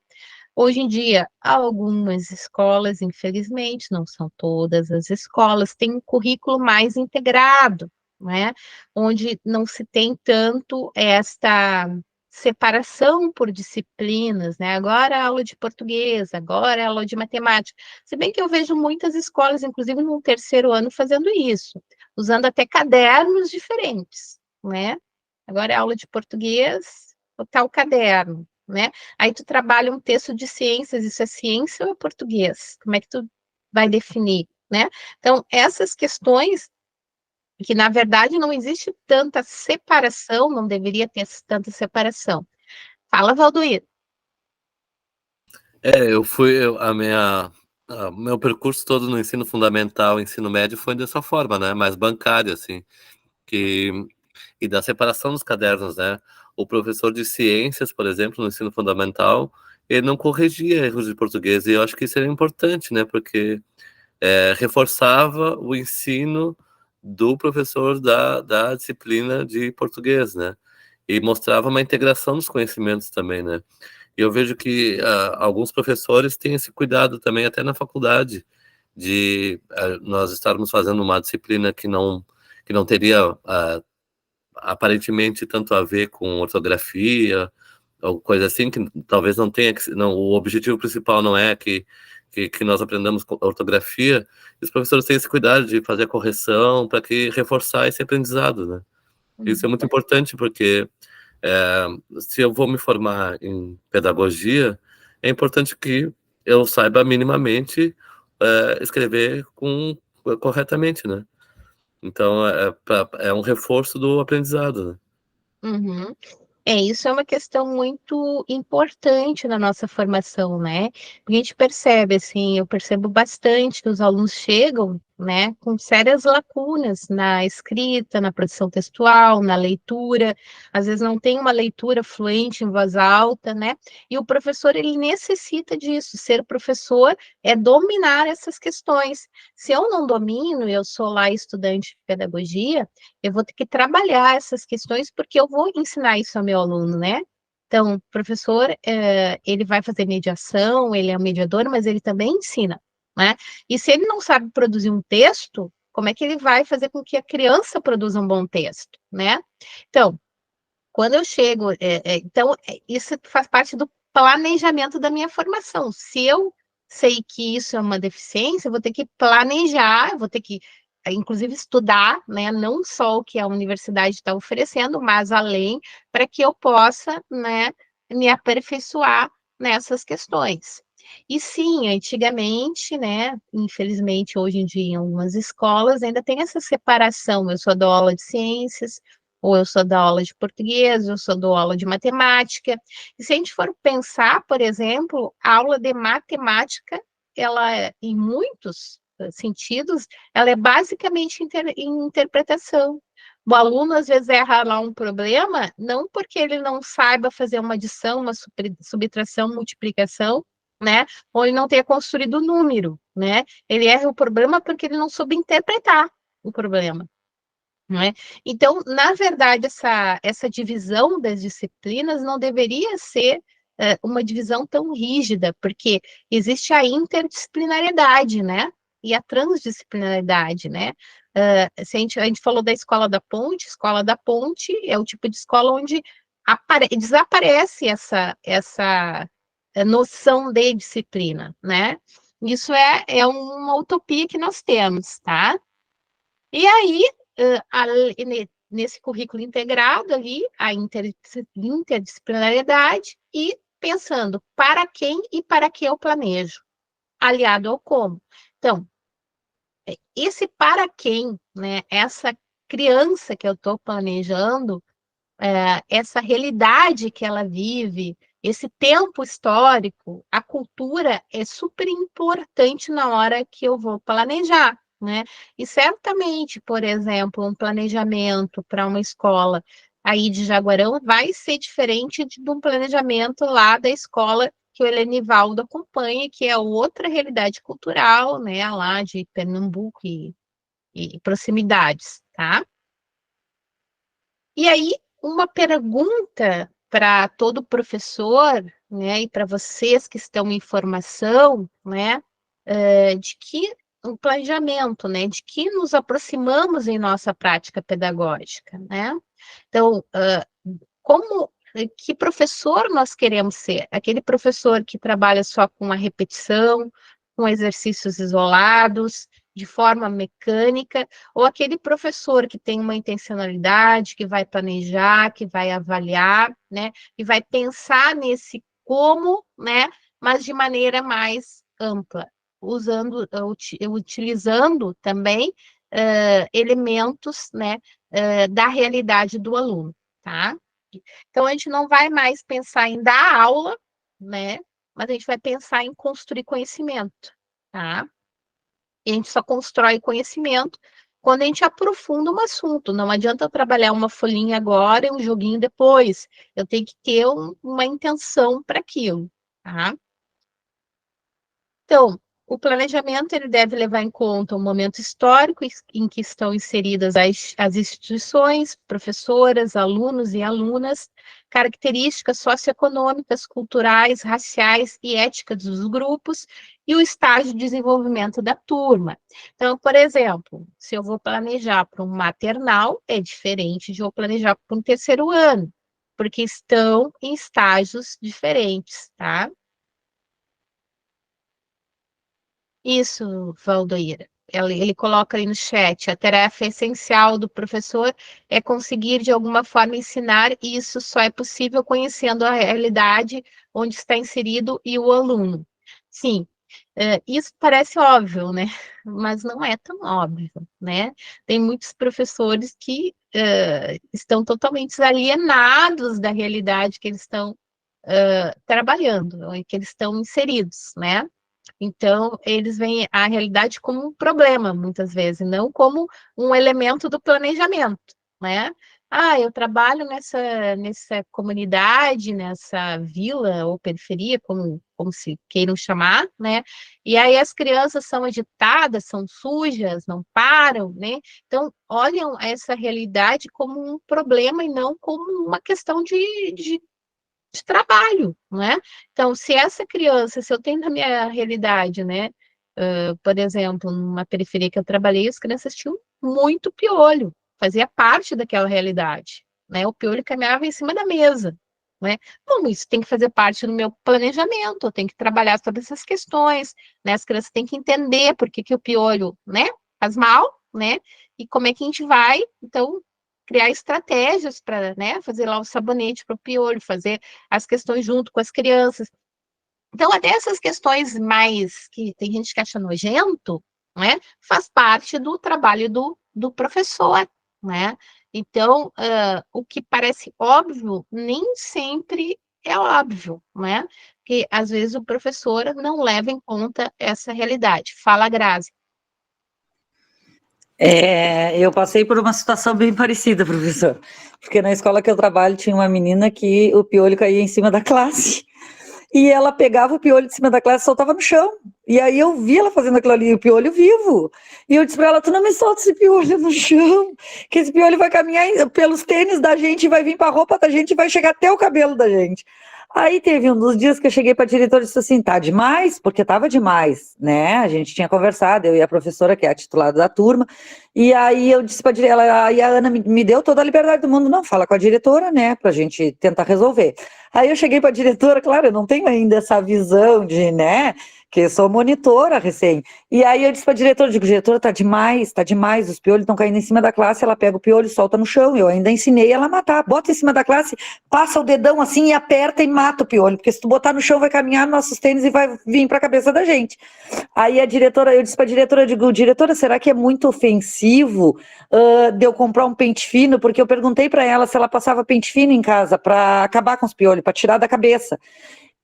Hoje em dia, algumas escolas, infelizmente, não são todas as escolas, têm um currículo mais integrado, né? Onde não se tem tanto esta separação por disciplinas, né? Agora é aula de português, agora é aula de matemática. Se bem que eu vejo muitas escolas, inclusive no terceiro ano, fazendo isso, usando até cadernos diferentes, né? Agora é aula de português, o tal caderno, né? Aí tu trabalha um texto de ciências, isso é ciência ou é português? Como é que tu vai definir, né? Então, essas questões que, na verdade, não existe tanta separação, não deveria ter tanta separação. Fala, Valdoir. Meu percurso todo no ensino fundamental, ensino médio foi dessa forma, né? Mais bancário, assim, e da separação dos cadernos, né? O professor de ciências, por exemplo, no ensino fundamental, ele não corrigia erros de português, e eu acho que isso era importante, né? Porque reforçava o ensino do professor da disciplina de português, né? E mostrava uma integração dos conhecimentos também, né? E eu vejo que alguns professores têm esse cuidado também, até na faculdade, de nós estarmos fazendo uma disciplina que não teria aparentemente tanto a ver com ortografia, ou coisa assim, que talvez não tenha, não, o objetivo principal não é que nós aprendamos ortografia, e os professores têm esse cuidado de fazer a correção para que reforçar esse aprendizado, né? Isso é muito importante, porque se eu vou me formar em pedagogia, é importante que eu saiba minimamente escrever corretamente, né? Então, é um reforço do aprendizado, né? Uhum. Isso é uma questão muito importante na nossa formação, né? Porque a gente percebe, assim, eu percebo bastante que os alunos chegam, né, com sérias lacunas na escrita, na produção textual, na leitura, às vezes não tem uma leitura fluente em voz alta, né? E o professor, ele necessita disso, ser professor é dominar essas questões. Se eu não domino, eu sou lá estudante de pedagogia, eu vou ter que trabalhar essas questões porque eu vou ensinar isso ao meu aluno, né? Então, o professor, ele vai fazer mediação, ele é um mediador, mas ele também ensina, né? E se ele não sabe produzir um texto, como é que ele vai fazer com que a criança produza um bom texto, né? Então, quando eu chego, isso faz parte do planejamento da minha formação. Se eu sei que isso é uma deficiência, eu vou ter que planejar, eu vou ter que, inclusive, estudar, né, não só o que a universidade está oferecendo, mas além, para que eu possa, né, me aperfeiçoar nessas questões. E sim, antigamente, né, infelizmente, hoje em dia, em algumas escolas, ainda tem essa separação. Eu só dou aula de ciências, ou eu só dou aula de português, eu só dou aula de matemática. E se a gente for pensar, por exemplo, a aula de matemática, ela, em muitos sentidos, ela é basicamente interpretação. O aluno, às vezes, erra lá um problema, não porque ele não saiba fazer uma adição, uma subtração, multiplicação, né? Ou ele não tenha construído o número, né? Ele erra o problema porque ele não soube interpretar o problema, né? Então, na verdade, essa divisão das disciplinas não deveria ser uma divisão tão rígida, porque existe a interdisciplinariedade, né? E a transdisciplinaridade, né? Se a gente falou da Escola da Ponte é o tipo de escola onde desaparece essa noção de disciplina, né? Isso é uma utopia que nós temos, tá? E aí, nesse currículo integrado ali, a interdisciplinariedade e pensando para quem e para que eu planejo, aliado ao como. Então, esse para quem, né, essa criança que eu estou planejando, essa realidade que ela vive, esse tempo histórico, a cultura é super importante na hora que eu vou planejar, né? E certamente, por exemplo, um planejamento para uma escola aí de Jaguarão vai ser diferente de um planejamento lá da escola que o Helenivaldo acompanha, que é outra realidade cultural, né, lá de Pernambuco e proximidades, tá? E aí, uma pergunta para todo professor, né, e para vocês que estão em formação, né, de que um planejamento, né, de que nos aproximamos em nossa prática pedagógica, né? Então, que professor nós queremos ser? Aquele professor que trabalha só com a repetição, com exercícios isolados, de forma mecânica, ou aquele professor que tem uma intencionalidade, que vai planejar, que vai avaliar, né, e vai pensar nesse como, né, mas de maneira mais ampla, utilizando também elementos, né, da realidade do aluno, tá? Então, a gente não vai mais pensar em dar aula, né? Mas a gente vai pensar em construir conhecimento, tá? E a gente só constrói conhecimento quando a gente aprofunda um assunto. Não adianta eu trabalhar uma folhinha agora e um joguinho depois. Eu tenho que ter uma intenção para aquilo, tá? Então, o planejamento ele deve levar em conta o momento histórico em que estão inseridas as instituições, professoras, alunos e alunas, características socioeconômicas, culturais, raciais e éticas dos grupos e o estágio de desenvolvimento da turma. Então, por exemplo, se eu vou planejar para um maternal, é diferente de eu planejar para um terceiro ano, porque estão em estágios diferentes, tá? Isso, Valdoíra. Ele coloca aí no chat, a tarefa essencial do professor é conseguir, de alguma forma, ensinar, e isso só é possível conhecendo a realidade onde está inserido e o aluno. Sim, isso parece óbvio, né? Mas não é tão óbvio, né? Tem muitos professores que estão totalmente alienados da realidade que eles estão trabalhando, que eles estão inseridos, né? Então, eles veem a realidade como um problema, muitas vezes, não como um elemento do planejamento, né? Ah, eu trabalho nessa comunidade, nessa vila ou periferia, como se queiram chamar, né? E aí as crianças são agitadas, são sujas, não param, né? Então, olham essa realidade como um problema e não como uma questão de trabalho, né? Então, se essa criança, se eu tenho na minha realidade, né, por exemplo, numa periferia que eu trabalhei, as crianças tinham muito piolho, fazia parte daquela realidade, né? O piolho caminhava em cima da mesa, né? Bom, isso tem que fazer parte do meu planejamento, eu tenho que trabalhar sobre essas questões, né? As crianças têm que entender por que o piolho, né, faz mal, né? E como é que a gente vai, então, criar estratégias para, né, fazer lá o sabonete para o piolho, fazer as questões junto com as crianças. Então, até essas questões mais que tem gente que acha nojento, né, faz parte do trabalho do professor, né? Então, o que parece óbvio nem sempre é óbvio, né? Porque às vezes o professor não leva em conta essa realidade. Fala, Grazi. Eu passei por uma situação bem parecida, professor, porque na escola que eu trabalho tinha uma menina que o piolho caía em cima da classe. e ela pegava o piolho de cima da classe e soltava no chão. E aí eu vi ela fazendo aquilo ali, o piolho vivo. E eu disse para ela, tu não me solta esse piolho no chão, que esse piolho vai caminhar pelos tênis da gente, vai vir para a roupa da gente, vai chegar até o cabelo da gente. Aí teve um dos dias que eu cheguei para a diretora e disse assim, tá demais, porque estava demais, né? A gente tinha conversado, eu e a professora, que é a titular da turma, e aí eu disse para a diretora, aí a Ana me deu toda a liberdade do mundo, não, fala com a diretora, né, para a gente tentar resolver. Aí eu cheguei para a diretora, claro, eu não tenho ainda essa visão de, né, que eu sou monitora recém. E aí eu disse para a diretora, digo, diretora, tá demais, os piolhos estão caindo em cima da classe, ela pega o piolho, solta no chão, eu ainda ensinei ela a matar, bota em cima da classe, passa o dedão assim e aperta e mata o piolho, porque se tu botar no chão vai caminhar nos nossos tênis e vai vir para a cabeça da gente. Aí a diretora, eu disse para a diretora, eu digo, diretora, será que é muito ofensivo de eu comprar um pente fino? Porque eu perguntei para ela se ela passava pente fino em casa para acabar com os piolhos, para tirar da cabeça.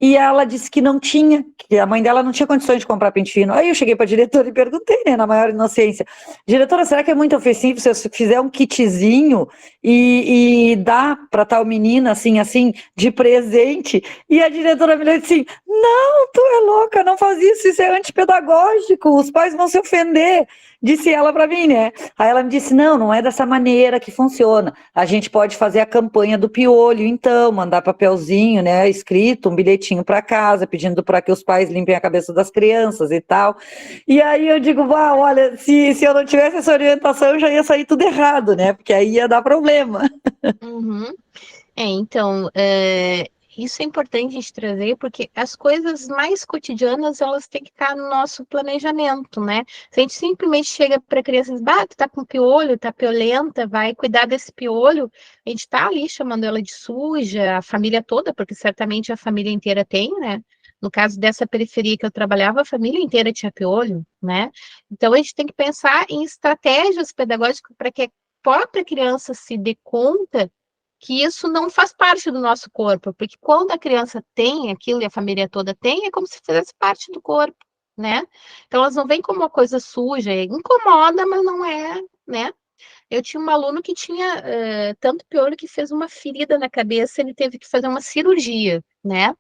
E ela disse que não tinha, que a mãe dela não tinha condições de comprar pente fino. Aí eu cheguei para a diretora e perguntei, né, na maior inocência, diretora, será que é muito ofensivo se eu fizer um kitzinho e dar para tal menina, assim, de presente? E a diretora me disse assim, não, tu é louca, não faz isso é antipedagógico, os pais vão se ofender, disse ela para mim, né? Aí ela me disse, não é dessa maneira que funciona, a gente pode fazer a campanha do piolho, então, mandar papelzinho, né, escrito, um bilhetinho para casa, pedindo para que os pais limpem a cabeça das crianças e tal. E aí eu digo, olha, se eu não tivesse essa orientação, já ia sair tudo errado, né? Porque aí ia dar problema. Uhum. Então, isso é importante a gente trazer, porque as coisas mais cotidianas, elas têm que estar no nosso planejamento, né? Se a gente simplesmente chega para a criança e diz, tu tá com piolho, tá piolenta, vai cuidar desse piolho, a gente tá ali chamando ela de suja, a família toda, porque certamente a família inteira tem, né? No caso dessa periferia que eu trabalhava, a família inteira tinha piolho, né? Então, a gente tem que pensar em estratégias pedagógicas para que a própria criança se dê conta que isso não faz parte do nosso corpo, porque quando a criança tem aquilo e a família toda tem, é como se fizesse parte do corpo, né? Então elas não veem como uma coisa suja, incomoda, mas não é, né? Eu tinha um aluno que tinha tanto piolho que fez uma ferida na cabeça, ele teve que fazer uma cirurgia, né?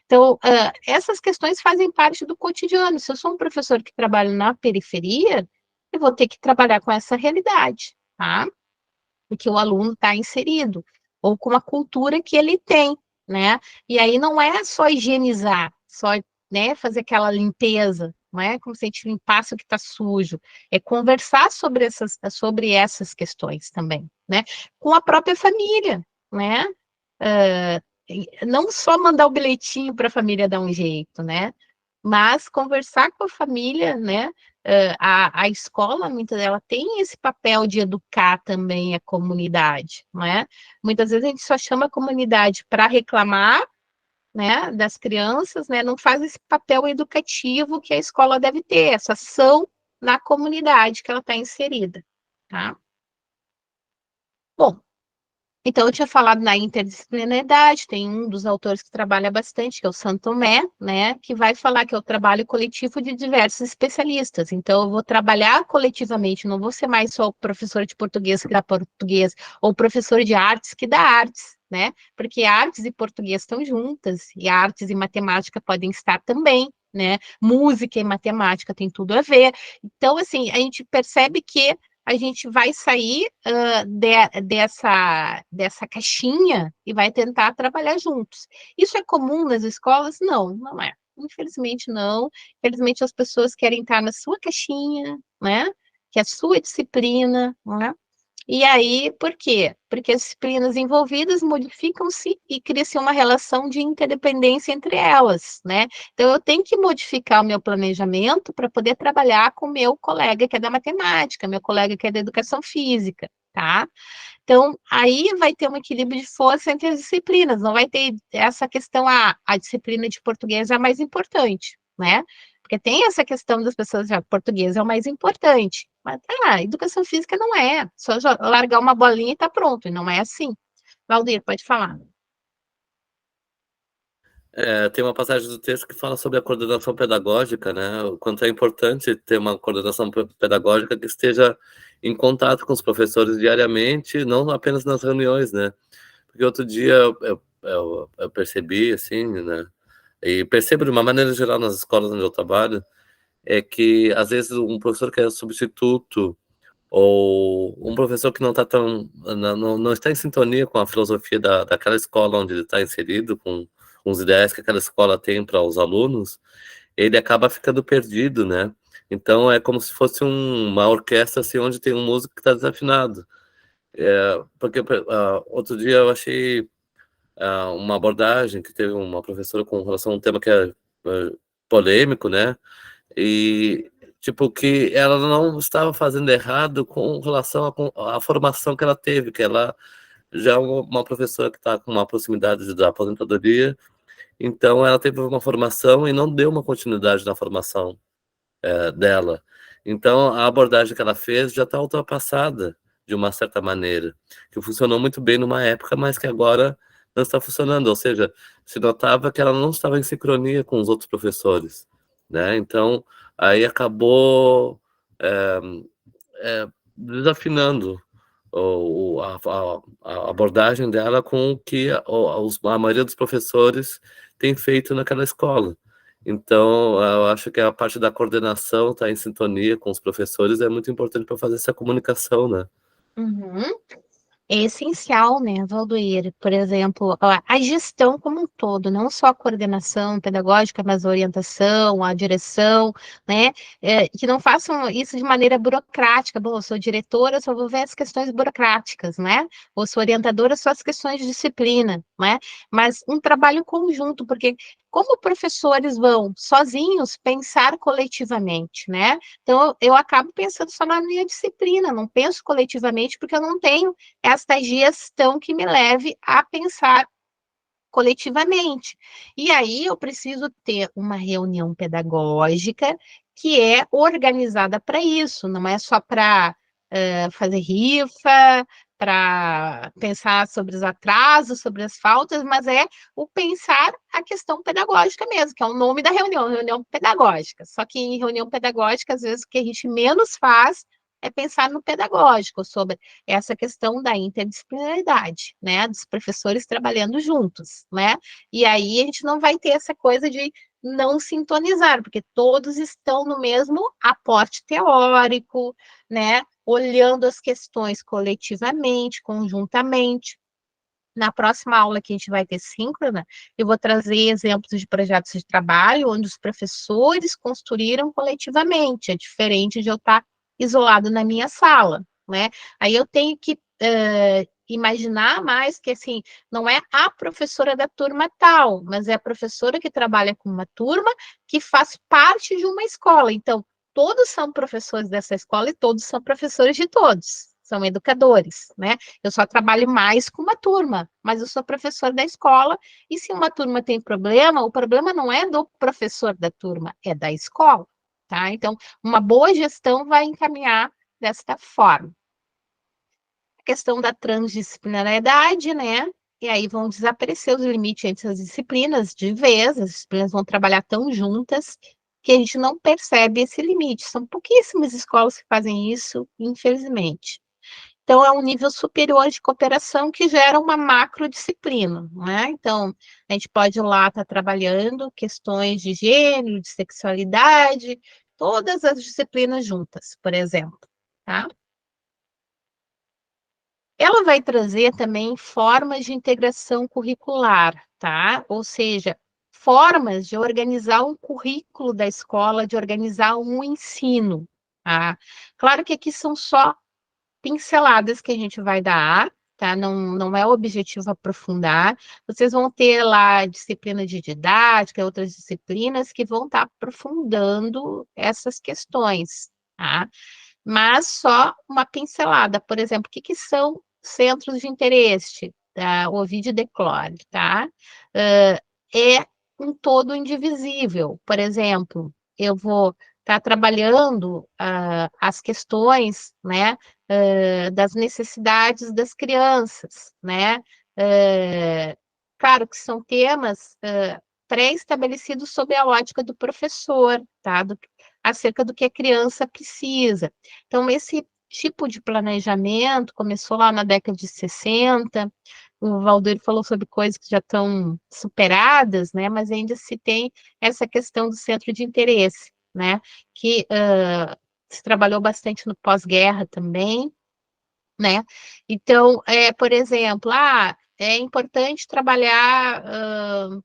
Então, essas questões fazem parte do cotidiano. Se eu sou um professor que trabalha na periferia, eu vou ter que trabalhar com essa realidade, tá? Porque o aluno está inserido, ou com a cultura que ele tem, né? E aí não é só higienizar, só, né, fazer aquela limpeza, não é como se a gente limpasse o que está sujo, é conversar sobre essas questões também, né? Com a própria família, né? Não só mandar o bilhetinho para a família dar um jeito, né? Mas conversar com a família, né? A escola, muitas dela tem esse papel de educar também a comunidade, não é? Muitas vezes a gente só chama a comunidade para reclamar, né, das crianças, né? Não faz esse papel educativo que a escola deve ter, essa ação na comunidade que ela está inserida, tá? Bom, então, eu tinha falado na interdisciplinaridade, tem um dos autores que trabalha bastante, que é o Santo Tomé, né, que vai falar que é o trabalho coletivo de diversos especialistas. Então, eu vou trabalhar coletivamente, não vou ser mais só o professor de português que dá português, ou o professor de artes que dá artes, né, porque artes e português estão juntas, e artes e matemática podem estar também, né, música e matemática tem tudo a ver. Então, assim, a gente percebe que a gente vai sair dessa caixinha e vai tentar trabalhar juntos. Isso é comum nas escolas? Não, não é. Infelizmente não. Infelizmente as pessoas querem estar na sua caixinha, né? Que é a sua disciplina, não é? E aí, por quê? Porque as disciplinas envolvidas modificam-se e cria-se uma relação de interdependência entre elas, né? Então, eu tenho que modificar o meu planejamento para poder trabalhar com o meu colega que é da matemática, meu colega que é da educação física, tá? Então, aí vai ter um equilíbrio de força entre as disciplinas, não vai ter essa questão, a disciplina de português é a mais importante, né? Porque tem essa questão das pessoas, português é o mais importante, mas educação física não é, só largar uma bolinha e tá pronto, e não é assim. Valdir, pode falar. Tem uma passagem do texto que fala sobre a coordenação pedagógica, né? O quanto é importante ter uma coordenação pedagógica que esteja em contato com os professores diariamente, não apenas nas reuniões, né? Porque outro dia eu percebi, assim, né? E percebo, de uma maneira geral, nas escolas onde eu trabalho, é que, às vezes, um professor que é substituto, ou um professor que não está tão, não está em sintonia com a filosofia daquela escola onde ele está inserido, com os ideais que aquela escola tem para os alunos, ele acaba ficando perdido, né? Então, é como se fosse uma orquestra, assim, onde tem um músico que está desafinado. Porque outro dia eu achei uma abordagem que teve uma professora com relação a um tema que é polêmico, né? E, tipo, que ela não estava fazendo errado com relação à formação que ela teve, que ela já é uma professora que está com uma proximidade da aposentadoria, então ela teve uma formação e não deu uma continuidade na formação dela. Então, a abordagem que ela fez já está ultrapassada, de uma certa maneira, que funcionou muito bem numa época, mas que agora não está funcionando, ou seja, se notava que ela não estava em sincronia com os outros professores, né? Então, aí acabou desafinando a abordagem dela com o que a maioria dos professores tem feito naquela escola. Então, eu acho que a parte da coordenação, estar em sintonia com os professores, é muito importante para fazer essa comunicação, né? Uhum. É essencial, né, Valdoir? Por exemplo, a gestão como um todo, não só a coordenação pedagógica, mas a orientação, a direção, né? Que não façam isso de maneira burocrática. Bom, eu sou diretora, só vou ver as questões burocráticas, né? Ou sou orientadora, só as questões de disciplina, né? Mas um trabalho conjunto, porque como professores vão sozinhos pensar coletivamente, né? Então, eu acabo pensando só na minha disciplina, não penso coletivamente, porque eu não tenho esta gestão que me leve a pensar coletivamente. E aí eu preciso ter uma reunião pedagógica que é organizada para isso, não é só para fazer rifa, para pensar sobre os atrasos, sobre as faltas, mas é o pensar a questão pedagógica mesmo, que é o nome da reunião, reunião pedagógica. Só que em reunião pedagógica, às vezes, o que a gente menos faz é pensar no pedagógico, sobre essa questão da interdisciplinaridade, né, dos professores trabalhando juntos, né, e aí a gente não vai ter essa coisa de não sintonizar, porque todos estão no mesmo aporte teórico, né, olhando as questões coletivamente, conjuntamente. Na próxima aula que a gente vai ter síncrona, eu vou trazer exemplos de projetos de trabalho onde os professores construíram coletivamente, é diferente de eu estar isolado na minha sala, né? Aí eu tenho que imaginar mais que, assim, não é a professora da turma tal, mas é a professora que trabalha com uma turma que faz parte de uma escola. Então, todos são professores dessa escola e todos são professores de todos, são educadores, né? Eu só trabalho mais com uma turma, mas eu sou professor da escola, e se uma turma tem problema, o problema não é do professor da turma, é da escola, tá? Então, uma boa gestão vai encaminhar desta forma. A questão da transdisciplinariedade, né? E aí vão desaparecer os limites entre as disciplinas de vez, as disciplinas vão trabalhar tão juntas que a gente não percebe esse limite. São pouquíssimas escolas que fazem isso, infelizmente. Então, é um nível superior de cooperação que gera uma macrodisciplina, né? Então, a gente pode ir lá estar trabalhando questões de gênero, de sexualidade, todas as disciplinas juntas, por exemplo, tá? Ela vai trazer também formas de integração curricular, tá? Ou seja, formas de organizar um currículo da escola, de organizar um ensino, tá? Claro que aqui são só pinceladas que a gente vai dar, tá? Não é o objetivo aprofundar. Vocês vão ter lá disciplina de didática, outras disciplinas que vão estar aprofundando essas questões, tá? Mas só uma pincelada, por exemplo, o que são centros de interesse, tá? Ovid e Declore, tá? É um todo indivisível. Por exemplo, eu vou estar trabalhando as questões, né, das necessidades das crianças, né? Claro que são temas pré-estabelecidos sob a ótica do professor, tá? Acerca do que a criança precisa. Então, tipo de planejamento, começou lá na década de 60, o Valdir falou sobre coisas que já estão superadas, né, mas ainda se tem essa questão do centro de interesse, né, que se trabalhou bastante no pós-guerra também, né, então, por exemplo, é importante trabalhar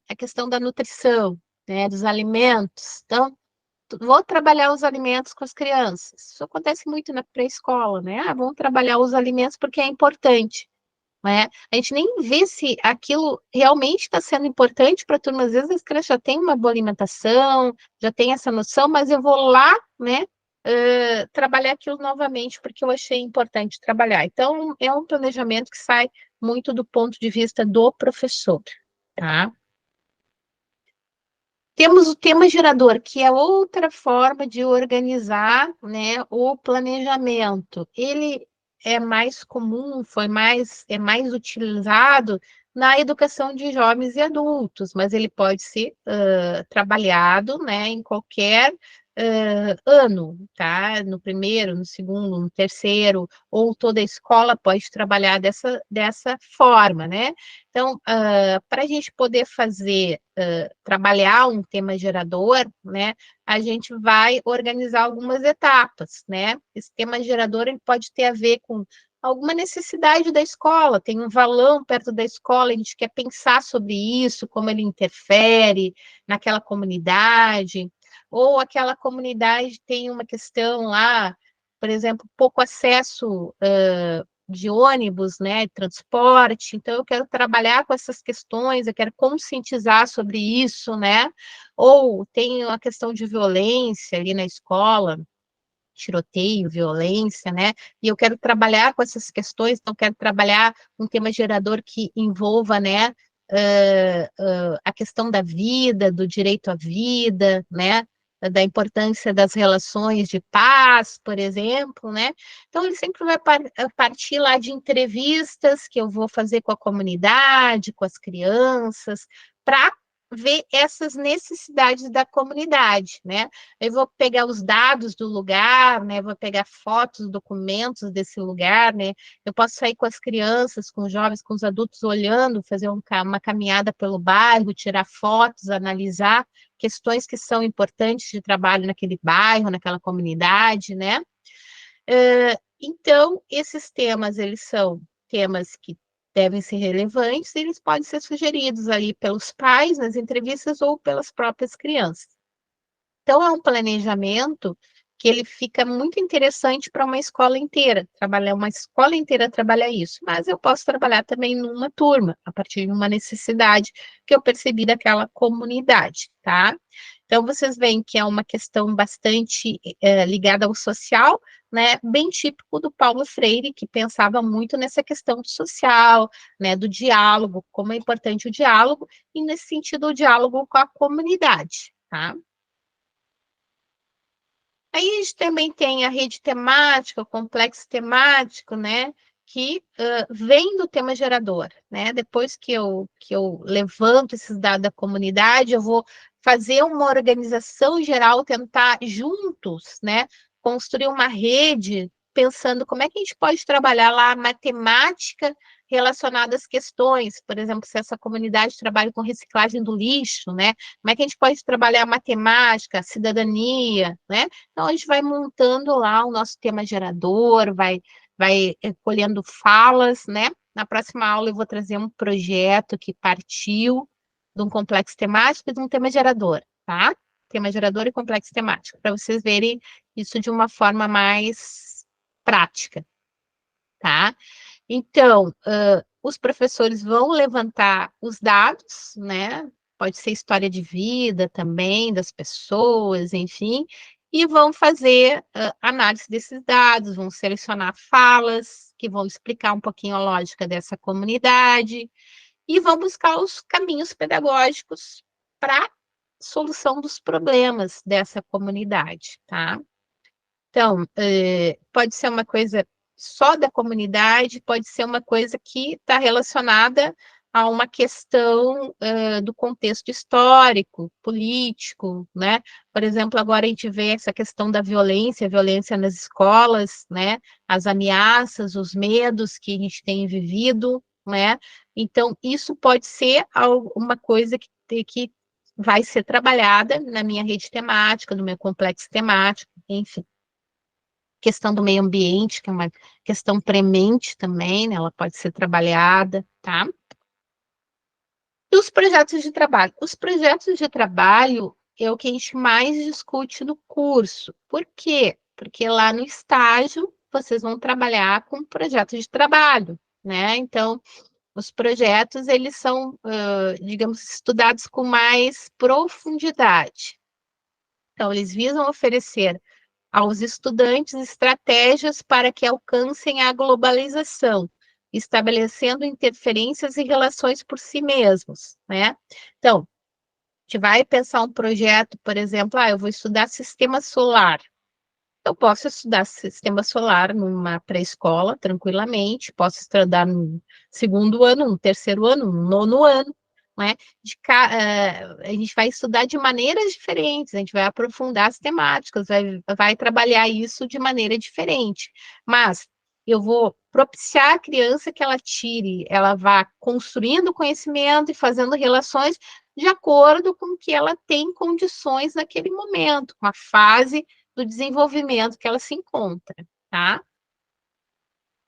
a questão da nutrição, né, dos alimentos, então, vou trabalhar os alimentos com as crianças. Isso acontece muito na pré-escola, né? Vamos trabalhar os alimentos porque é importante, né? A gente nem vê se aquilo realmente está sendo importante para a turma. Às vezes as crianças já têm uma boa alimentação, já têm essa noção, mas eu vou lá, né? Trabalhar aquilo novamente porque eu achei importante trabalhar. Então, é um planejamento que sai muito do ponto de vista do professor, tá? Temos o tema gerador, que é outra forma de organizar, né, o planejamento. Ele é mais comum, é mais utilizado na educação de jovens e adultos, mas ele pode ser trabalhado, né, em qualquer ano, tá? No primeiro, no segundo, no terceiro, ou toda a escola pode trabalhar dessa forma, né? Então, para a gente poder fazer trabalhar um tema gerador, né, a gente vai organizar algumas etapas, né? Esse tema gerador ele pode ter a ver com alguma necessidade da escola, tem um valão perto da escola, a gente quer pensar sobre isso, como ele interfere naquela comunidade, ou aquela comunidade tem uma questão lá, por exemplo, pouco acesso de ônibus, né, transporte, então eu quero trabalhar com essas questões, eu quero conscientizar sobre isso, né, ou tem a questão de violência ali na escola, tiroteio, violência, né, e eu quero trabalhar com essas questões, então eu quero trabalhar um tema gerador que envolva, né, a questão da vida, do direito à vida, né, da importância das relações de paz, por exemplo, né? Então, ele sempre vai partir lá de entrevistas que eu vou fazer com a comunidade, com as crianças, para ver essas necessidades da comunidade, né? Eu vou pegar os dados do lugar, né? Vou pegar fotos, documentos desse lugar, né? Eu posso sair com as crianças, com os jovens, com os adultos, olhando, fazer uma caminhada pelo bairro, tirar fotos, analisar questões que são importantes de trabalho naquele bairro, naquela comunidade, né? Então, esses temas, eles são temas que devem ser relevantes, e eles podem ser sugeridos ali pelos pais nas entrevistas ou pelas próprias crianças. Então, é um planejamento que ele fica muito interessante para uma escola inteira, uma escola inteira trabalhar isso, mas eu posso trabalhar também numa turma, a partir de uma necessidade que eu percebi daquela comunidade, tá? Então, vocês veem que é uma questão bastante ligada ao social, né, bem típico do Paulo Freire, que pensava muito nessa questão do social, né, do diálogo, como é importante o diálogo, e nesse sentido o diálogo com a comunidade, tá? Aí a gente também tem a rede temática, o complexo temático, né, que vem do tema gerador, né? Depois que eu levanto esses dados da comunidade, eu vou fazer uma organização geral, tentar juntos, né, construir uma rede, pensando como é que a gente pode trabalhar lá a matemática relacionada às questões, por exemplo, se essa comunidade trabalha com reciclagem do lixo, né? Como é que a gente pode trabalhar a matemática, a cidadania, né? Então, a gente vai montando lá o nosso tema gerador, vai colhendo falas, né? Na próxima aula eu vou trazer um projeto que partiu de um complexo temático e de um tema gerador, tá? Tema gerador e complexo temático, para vocês verem isso de uma forma mais prática, tá? Então, os professores vão levantar os dados, né? Pode ser história de vida também das pessoas, enfim, e vão fazer análise desses dados, vão selecionar falas que vão explicar um pouquinho a lógica dessa comunidade e vão buscar os caminhos pedagógicos para solução dos problemas dessa comunidade, tá? Então, pode ser uma coisa só da comunidade, pode ser uma coisa que está relacionada a uma questão do contexto histórico, político, né? Por exemplo, agora a gente vê essa questão da violência, violência nas escolas, né? As ameaças, os medos que a gente tem vivido, né? Então, isso pode ser uma coisa que vai ser trabalhada na minha rede temática, no meu complexo temático, enfim. Questão do meio ambiente, que é uma questão premente também, né? Ela pode ser trabalhada, tá? E os projetos de trabalho? Os projetos de trabalho é o que a gente mais discute no curso. Por quê? Porque lá no estágio vocês vão trabalhar com projetos de trabalho, né? Então, os projetos, eles são, digamos, estudados com mais profundidade. Então, eles visam oferecer aos estudantes estratégias para que alcancem a globalização, estabelecendo interferências e relações por si mesmos, né? Então, a gente vai pensar um projeto, por exemplo, eu vou estudar sistema solar. Eu posso estudar sistema solar numa pré-escola, tranquilamente, posso estudar no segundo ano, no terceiro ano, no nono ano, né? A gente vai estudar de maneiras diferentes, a gente vai aprofundar as temáticas, vai trabalhar isso de maneira diferente. Mas eu vou propiciar a criança que ela vá construindo conhecimento e fazendo relações de acordo com o que ela tem condições naquele momento, com a fase do desenvolvimento que ela se encontra, tá?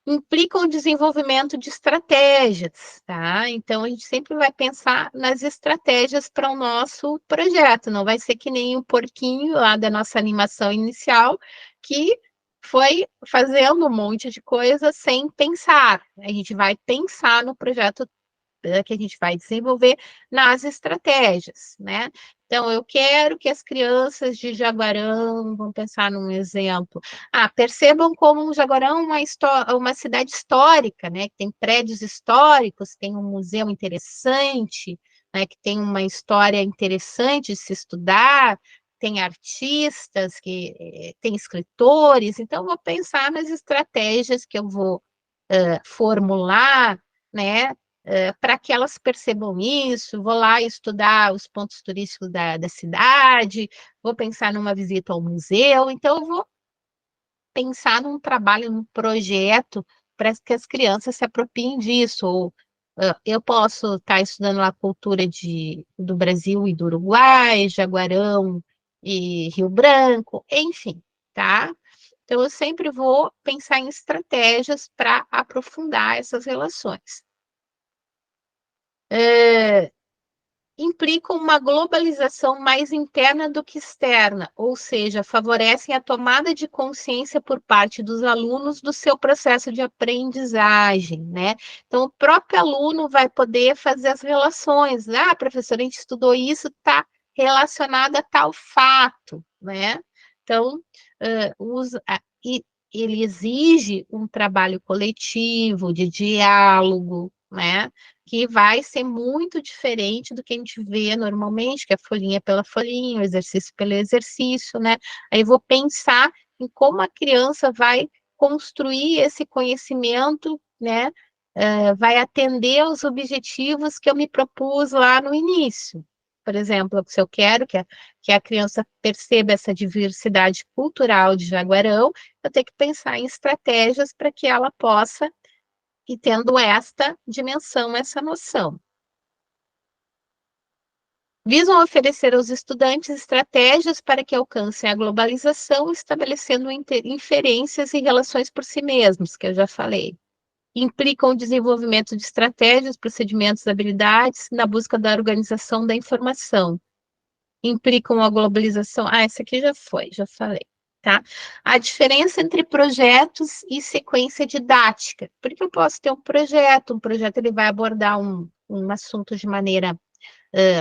Implica o desenvolvimento de estratégias, tá? Então, a gente sempre vai pensar nas estratégias para o nosso projeto, não vai ser que nem o porquinho lá da nossa animação inicial, que foi fazendo um monte de coisa sem pensar. A gente vai pensar no projeto que a gente vai desenvolver nas estratégias, né? Então, eu quero que as crianças de Jaguarão, vamos pensar num exemplo, percebam como o Jaguarão é uma cidade histórica, né? Que tem prédios históricos, tem um museu interessante, né? Que tem uma história interessante de se estudar, tem artistas, tem escritores, então, eu vou pensar nas estratégias que eu vou formular, né? Para que elas percebam isso, vou lá estudar os pontos turísticos da cidade, vou pensar numa visita ao museu, então eu vou pensar num trabalho, num projeto para que as crianças se apropriem disso, ou eu posso estar estudando lá a cultura do Brasil e do Uruguai, Jaguarão e Rio Branco, enfim, tá? Então, eu sempre vou pensar em estratégias para aprofundar essas relações. Implicam uma globalização mais interna do que externa, ou seja, favorecem a tomada de consciência por parte dos alunos do seu processo de aprendizagem, né? Então, o próprio aluno vai poder fazer as relações. Professor, a gente estudou isso, está relacionado a tal fato, né? Então, ele exige um trabalho coletivo, de diálogo, né? Que vai ser muito diferente do que a gente vê normalmente, que é folhinha pela folhinha, o exercício pelo exercício, né? Aí eu vou pensar em como a criança vai construir esse conhecimento, né? Vai atender aos objetivos que eu me propus lá no início. Por exemplo, se eu quero que a criança perceba essa diversidade cultural de Jaguarão, eu tenho que pensar em estratégias para que ela possa e tendo esta dimensão, essa noção. Visam oferecer aos estudantes estratégias para que alcancem a globalização, estabelecendo inferências e relações por si mesmos, que eu já falei. Implicam o desenvolvimento de estratégias, procedimentos, habilidades na busca da organização da informação. Implicam a globalização. Essa aqui já foi, já falei. Tá? A diferença entre projetos e sequência didática. Porque eu posso ter um projeto ele vai abordar um assunto de maneira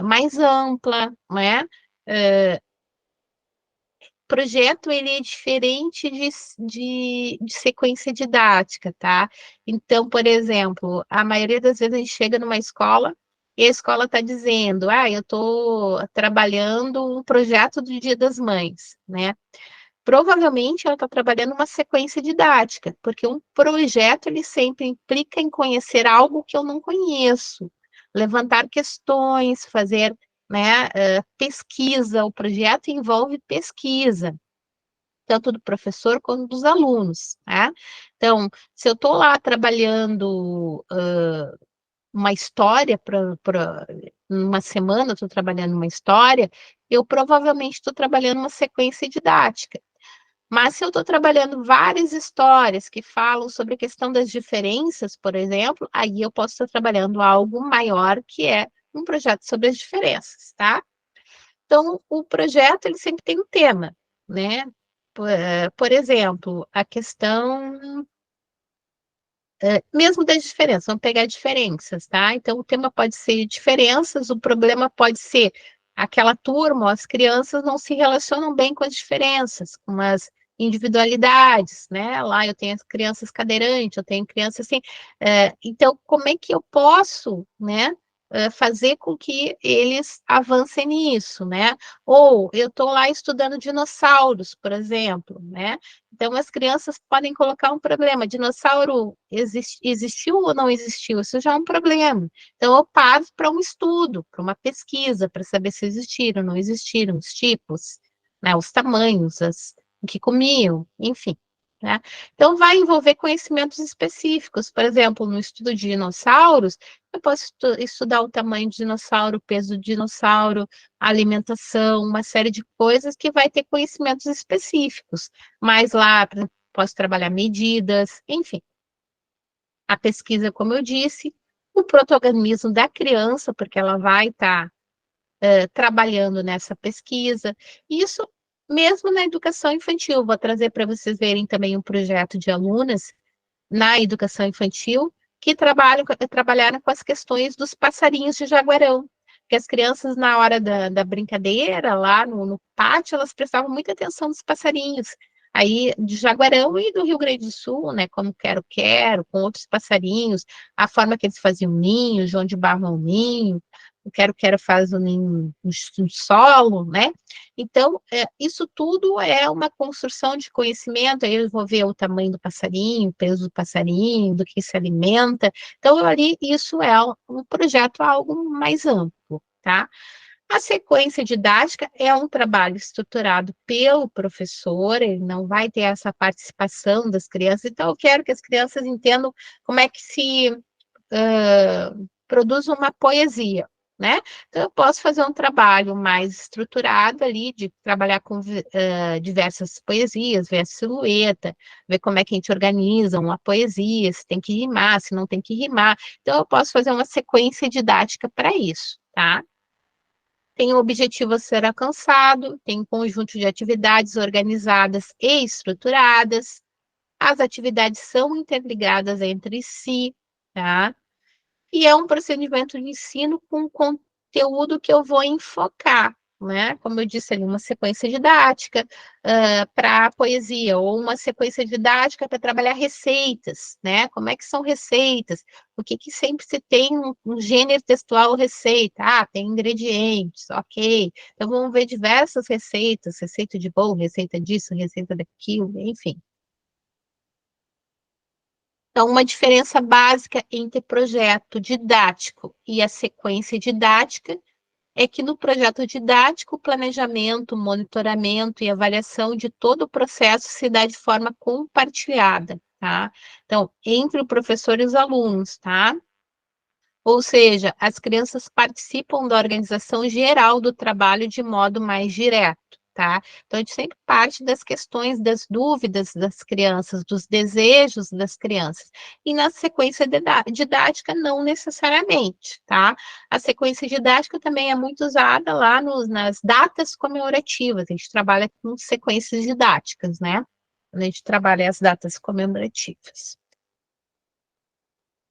mais ampla, né? Projeto, ele é diferente de sequência didática, tá? Então, por exemplo, a maioria das vezes a gente chega numa escola e a escola está dizendo, eu estou trabalhando um projeto do Dia das Mães, né? Provavelmente ela está trabalhando uma sequência didática, porque um projeto ele sempre implica em conhecer algo que eu não conheço. levantar questões, fazer, né, pesquisa. O projeto envolve pesquisa, tanto do professor quanto dos alunos, né? Então, se eu estou lá trabalhando uma história uma semana, estou trabalhando uma história, eu provavelmente estou trabalhando uma sequência didática. Mas se eu estou trabalhando várias histórias que falam sobre a questão das diferenças, por exemplo, aí eu posso estar trabalhando algo maior, que é um projeto sobre as diferenças, tá? Então, o projeto, ele sempre tem um tema, né? Por exemplo, a questão mesmo das diferenças, vamos pegar diferenças, tá? Então, o tema pode ser diferenças, o problema pode ser aquela turma, as crianças não se relacionam bem com as diferenças, com as individualidades, né? Lá eu tenho as crianças cadeirantes, eu tenho crianças assim. Então, como é que eu posso, né? Fazer com que eles avancem nisso, né? Ou eu estou lá estudando dinossauros, por exemplo, né? Então, as crianças podem colocar um problema: dinossauro existiu ou não existiu? Isso já é um problema. Então, eu paro para um estudo, para uma pesquisa, para saber se existiram, não existiram, os tipos, né, os tamanhos, o que comiam, enfim. Né? Então, vai envolver conhecimentos específicos. Por exemplo, no estudo de dinossauros, eu posso estudar o tamanho do dinossauro, o peso do dinossauro, a alimentação, uma série de coisas que vai ter conhecimentos específicos. Mas lá posso trabalhar medidas, enfim. A pesquisa, como eu disse, o protagonismo da criança, porque ela vai estar trabalhando nessa pesquisa. Isso mesmo na educação infantil. Vou trazer para vocês verem também um projeto de alunas na educação infantil que trabalharam com as questões dos passarinhos de jaguarão. Que as crianças, na hora da brincadeira, lá no pátio, elas prestavam muita atenção nos passarinhos. Aí, de Jaguarão e do Rio Grande do Sul, né? Como quero-quero, com outros passarinhos, a forma que eles faziam ninho, de onde barram o ninho, o quero-quero faz o ninho no solo, né? Então, isso tudo é uma construção de conhecimento. Aí eu vou ver o tamanho do passarinho, o peso do passarinho, do que se alimenta. Então, ali, isso é um projeto algo mais amplo, tá? A sequência didática é um trabalho estruturado pelo professor, ele não vai ter essa participação das crianças, então eu quero que as crianças entendam como é que se produz uma poesia, né? Então eu posso fazer um trabalho mais estruturado ali, de trabalhar com diversas poesias, ver a silhueta, ver como é que a gente organiza uma poesia, se tem que rimar, se não tem que rimar. Então eu posso fazer uma sequência didática para isso, tá? Tem um objetivo a ser alcançado, tem um conjunto de atividades organizadas e estruturadas, as atividades são interligadas entre si, tá? E é um procedimento de ensino com conteúdo que eu vou enfocar, né? Como eu disse ali, uma sequência didática para a poesia, ou uma sequência didática para trabalhar receitas, né? Como é que são receitas? O que sempre se tem um gênero textual receita? Ah, tem ingredientes, ok. Então vamos ver diversas receitas, receita de bolo, receita disso, receita daquilo, enfim. Então, uma diferença básica entre projeto didático e a sequência didática é que no projeto didático, o planejamento, monitoramento e avaliação de todo o processo se dá de forma compartilhada, tá? Então, entre o professor e os alunos, tá? Ou seja, as crianças participam da organização geral do trabalho de modo mais direto, tá? Então, a gente sempre parte das questões, das dúvidas das crianças, dos desejos das crianças. E na sequência didática, não necessariamente, tá? A sequência didática também é muito usada lá nas datas comemorativas. A gente trabalha com sequências didáticas, né? Quando a gente trabalha as datas comemorativas.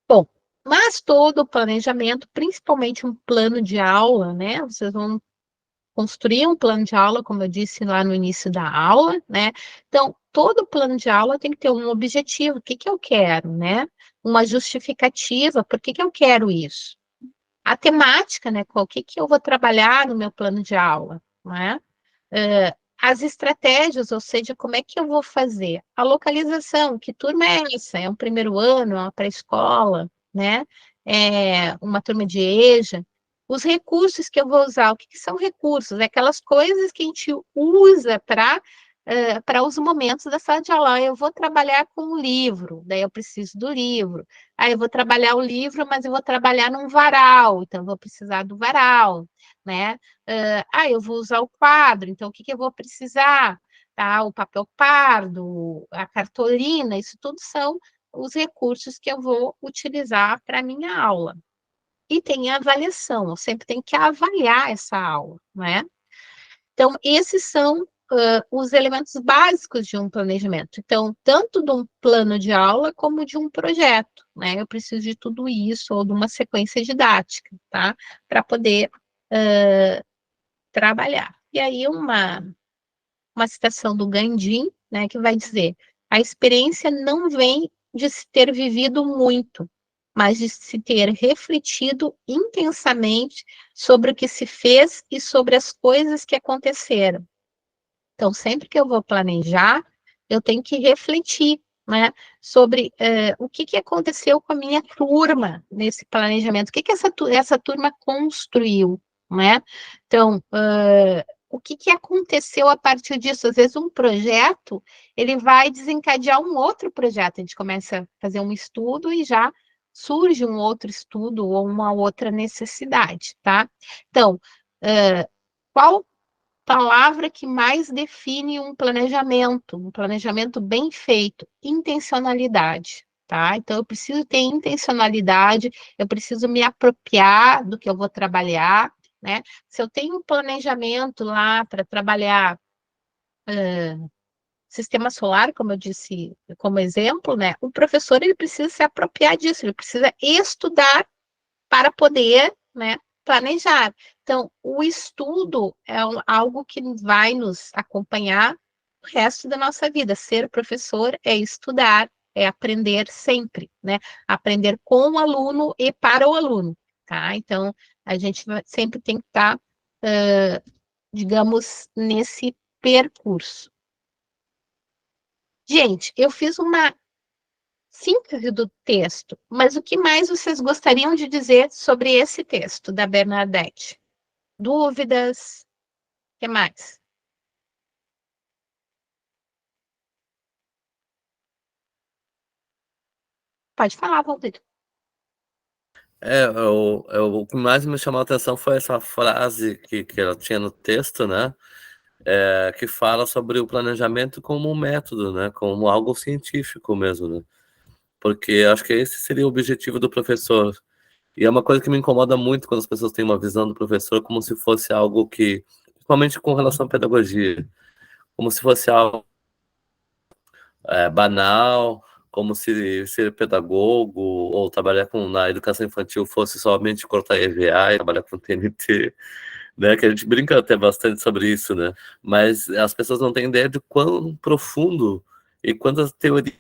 Bom, mas todo o planejamento, principalmente um plano de aula, né? Vocês vão construir um plano de aula, como eu disse lá no início da aula, né? Então, todo plano de aula tem que ter um objetivo. O que eu quero, né? Uma justificativa. Por que eu quero isso? A temática, né? O que eu vou trabalhar no meu plano de aula, né? As estratégias, ou seja, como é que eu vou fazer? A localização, que turma é essa? É um primeiro ano, é uma pré-escola, né? uma turma de EJA, os recursos que eu vou usar, o que, que são recursos? É aquelas coisas que a gente usa para os momentos da sala de aula. Eu vou trabalhar com o livro, daí eu preciso do livro. Aí eu vou trabalhar o livro, mas eu vou trabalhar num varal, então eu vou precisar do varal, né? Eu vou usar o quadro, então o que, que eu vou precisar? Tá? O papel pardo, a cartolina, isso tudo são os recursos que eu vou utilizar para a minha aula. E tem a avaliação, eu sempre tenho que avaliar essa aula, né? Então, esses são os elementos básicos de um planejamento. Então, tanto de um plano de aula como de um projeto, né? Eu preciso de tudo isso, ou de uma sequência didática, tá? Para poder trabalhar. E aí, uma citação do Gandhi, né, que vai dizer: a experiência não vem de se ter vivido muito, mas de se ter refletido intensamente sobre o que se fez e sobre as coisas que aconteceram. Então, sempre que eu vou planejar, eu tenho que refletir, né, sobre o que aconteceu com a minha turma nesse planejamento, o que essa turma construiu, né? Então, o que aconteceu a partir disso? Às vezes um projeto, ele vai desencadear um outro projeto, a gente começa a fazer um estudo e já surge um outro estudo ou uma outra necessidade, tá? Então, qual palavra que mais define um planejamento bem feito? Intencionalidade, tá? Então, eu preciso ter intencionalidade, eu preciso me apropriar do que eu vou trabalhar, né? Se eu tenho um planejamento lá para trabalhar sistema solar, como eu disse como exemplo, né? O professor, ele precisa se apropriar disso, ele precisa estudar para poder, né, planejar. Então, o estudo é algo que vai nos acompanhar o resto da nossa vida. Ser professor é estudar, é aprender sempre, né? Aprender com o aluno e para o aluno, tá? Então, a gente sempre tem que estar, digamos, nesse percurso. Gente, eu fiz uma síntese do texto, mas o que mais vocês gostariam de dizer sobre esse texto da Bernadette? Dúvidas? O que mais? Pode falar, Valdir. O que mais me chamou a atenção foi essa frase que ela tinha no texto, né? Que fala sobre o planejamento como um método, né? Como algo científico mesmo, né? Porque acho que esse seria o objetivo do professor. E é uma coisa que me incomoda muito quando as pessoas têm uma visão do professor como se fosse algo que, principalmente com relação à pedagogia, como se fosse algo banal, como se ser pedagogo ou trabalhar na educação infantil fosse somente cortar EVA e trabalhar com TNT, né? Que a gente brinca até bastante sobre isso, né? Mas as pessoas não têm ideia de quão profundo e quantas teorias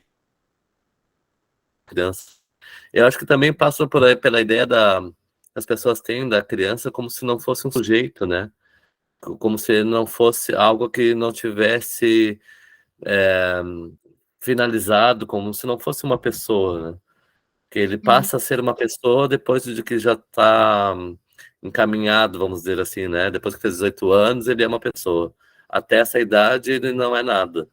criança. Eu acho que também passa pela ideia as pessoas têm da criança como se não fosse um sujeito, né? Como se não fosse algo que não tivesse finalizado, como se não fosse uma pessoa, né? Que ele passa a ser uma pessoa depois de que já está encaminhado, vamos dizer assim, né? Depois que fez 18 anos, ele é uma pessoa. Até essa idade, ele não é nada,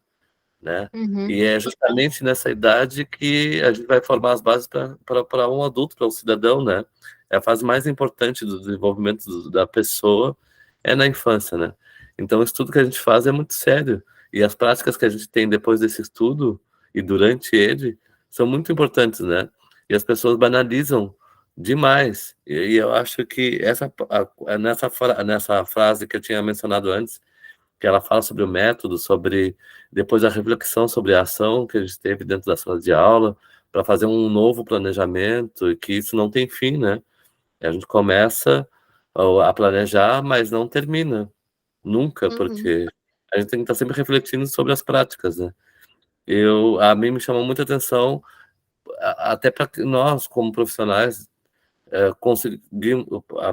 né? E é justamente nessa idade que a gente vai formar as bases para um adulto, para um cidadão, né? É a fase mais importante do desenvolvimento da pessoa, é na infância, né? Então, o estudo que a gente faz é muito sério. E as práticas que a gente tem depois desse estudo e durante ele são muito importantes, né? E as pessoas banalizam demais. E eu acho que nessa frase que eu tinha mencionado antes, que ela fala sobre o método, sobre depois a reflexão sobre a ação que a gente teve dentro da sala de aula, para fazer um novo planejamento, e que isso não tem fim, né? A gente começa a planejar, mas não termina, nunca, porque a gente tem que estar sempre refletindo sobre as práticas, né? A mim me chamou muita atenção, até para que nós, como profissionais,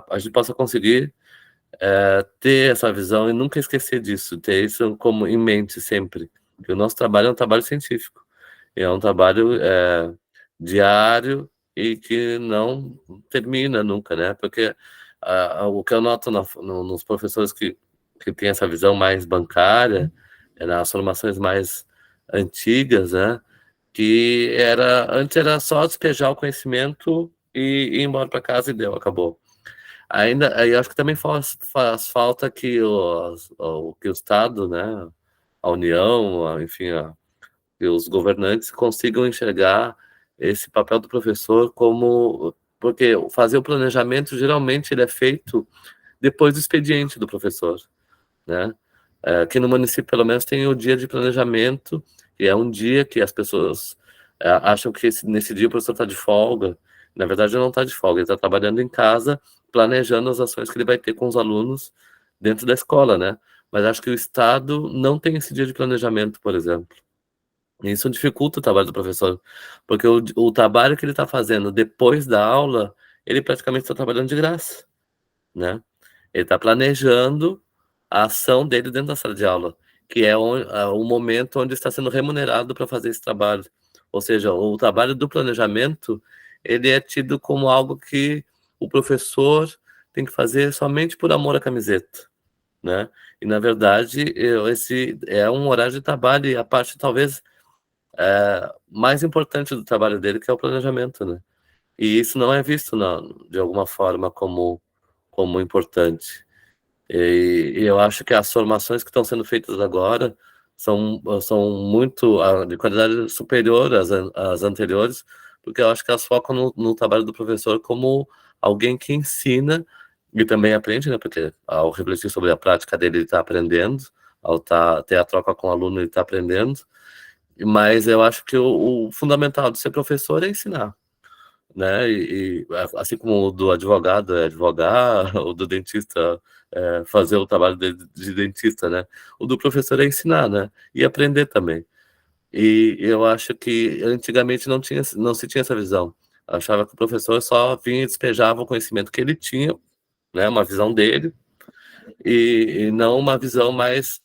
a gente possa conseguir ter essa visão e nunca esquecer disso, ter isso como em mente sempre. Porque o nosso trabalho é um trabalho científico, é um trabalho diário e que não termina nunca, né? Porque o que eu noto nos professores que têm essa visão mais bancária, nas formações mais antigas, né? Que antes era só despejar o conhecimento e ir embora para casa e deu, acabou. Aí acho que também faz falta que que o Estado, né, a União, enfim, que os governantes consigam enxergar esse papel do professor como... Porque fazer o planejamento, geralmente, ele é feito depois do expediente do professor, né? Aqui no município, pelo menos, tem o dia de planejamento, que é um dia que as pessoas acham que nesse dia o professor está de folga. Na verdade, ele não está de folga, ele está trabalhando em casa, planejando as ações que ele vai ter com os alunos dentro da escola, né? Mas acho que o Estado não tem esse dia de planejamento, por exemplo. Isso dificulta o trabalho do professor, porque o trabalho que ele está fazendo depois da aula, ele praticamente está trabalhando de graça, né? Ele está planejando a ação dele dentro da sala de aula, que é o momento onde está sendo remunerado para fazer esse trabalho. Ou seja, o trabalho do planejamento, ele é tido como algo que o professor tem que fazer somente por amor à camiseta, né? E, na verdade, esse é um horário de trabalho e a parte, talvez, mais importante do trabalho dele, que é o planejamento, né? E isso não é visto, de alguma forma, como importante. E eu acho que as formações que estão sendo feitas agora são muito de qualidade superior às anteriores, porque eu acho que elas focam no trabalho do professor como alguém que ensina e também aprende, né? Porque ao refletir sobre a prática dele, ele está aprendendo, ao ter a troca com o aluno, ele está aprendendo. Mas eu acho que o fundamental de ser professor é ensinar, né? E assim como o do advogado é advogar, o do dentista é fazer o trabalho de dentista, né? O do professor é ensinar, né? E aprender também. E eu acho que antigamente não se tinha essa visão. Eu achava que o professor só vinha e despejava o conhecimento que ele tinha, né? Uma visão dele, e não uma visão mais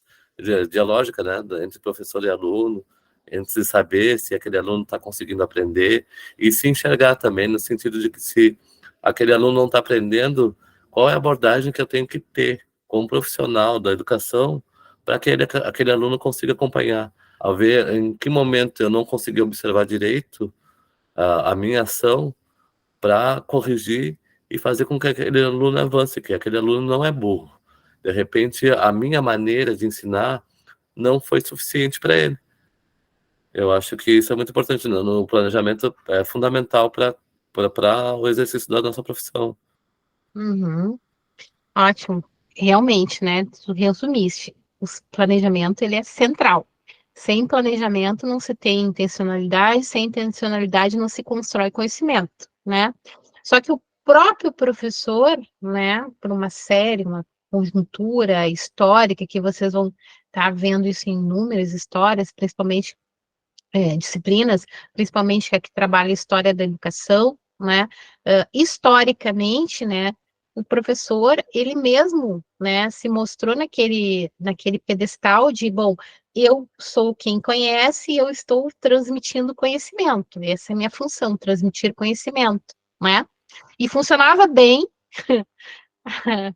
dialógica, né? Entre professor e aluno, entre saber se aquele aluno está conseguindo aprender e se enxergar também, no sentido de que se aquele aluno não está aprendendo, qual é a abordagem que eu tenho que ter como profissional da educação para que aquele aluno consiga acompanhar, a ver em que momento eu não consegui observar direito a minha ação para corrigir e fazer com que aquele aluno avance, que aquele aluno não é burro. De repente, a minha maneira de ensinar não foi suficiente para ele. Eu acho que isso é muito importante no planejamento, é fundamental para o exercício da nossa profissão. Uhum. Ótimo. Realmente, né? Tu resumiste. O planejamento, ele é central. Sem planejamento não se tem intencionalidade, sem intencionalidade não se constrói conhecimento, né? Só que o próprio professor, né, por uma série, uma conjuntura histórica, que vocês vão estar vendo isso em inúmeras histórias, principalmente disciplinas, principalmente que trabalha a história da educação, né? Historicamente, né, o professor, ele mesmo, né, se mostrou naquele pedestal de, bom, eu sou quem conhece e eu estou transmitindo conhecimento. Essa é a minha função, transmitir conhecimento, né? E funcionava bem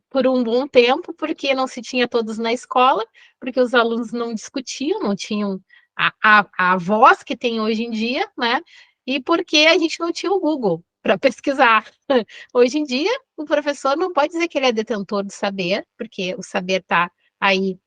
por um bom tempo, porque não se tinha todos na escola, porque os alunos não discutiam, não tinham a voz que tem hoje em dia, né? E porque a gente não tinha o Google para pesquisar. Hoje em dia, o professor não pode dizer que ele é detentor do saber, porque o saber está aí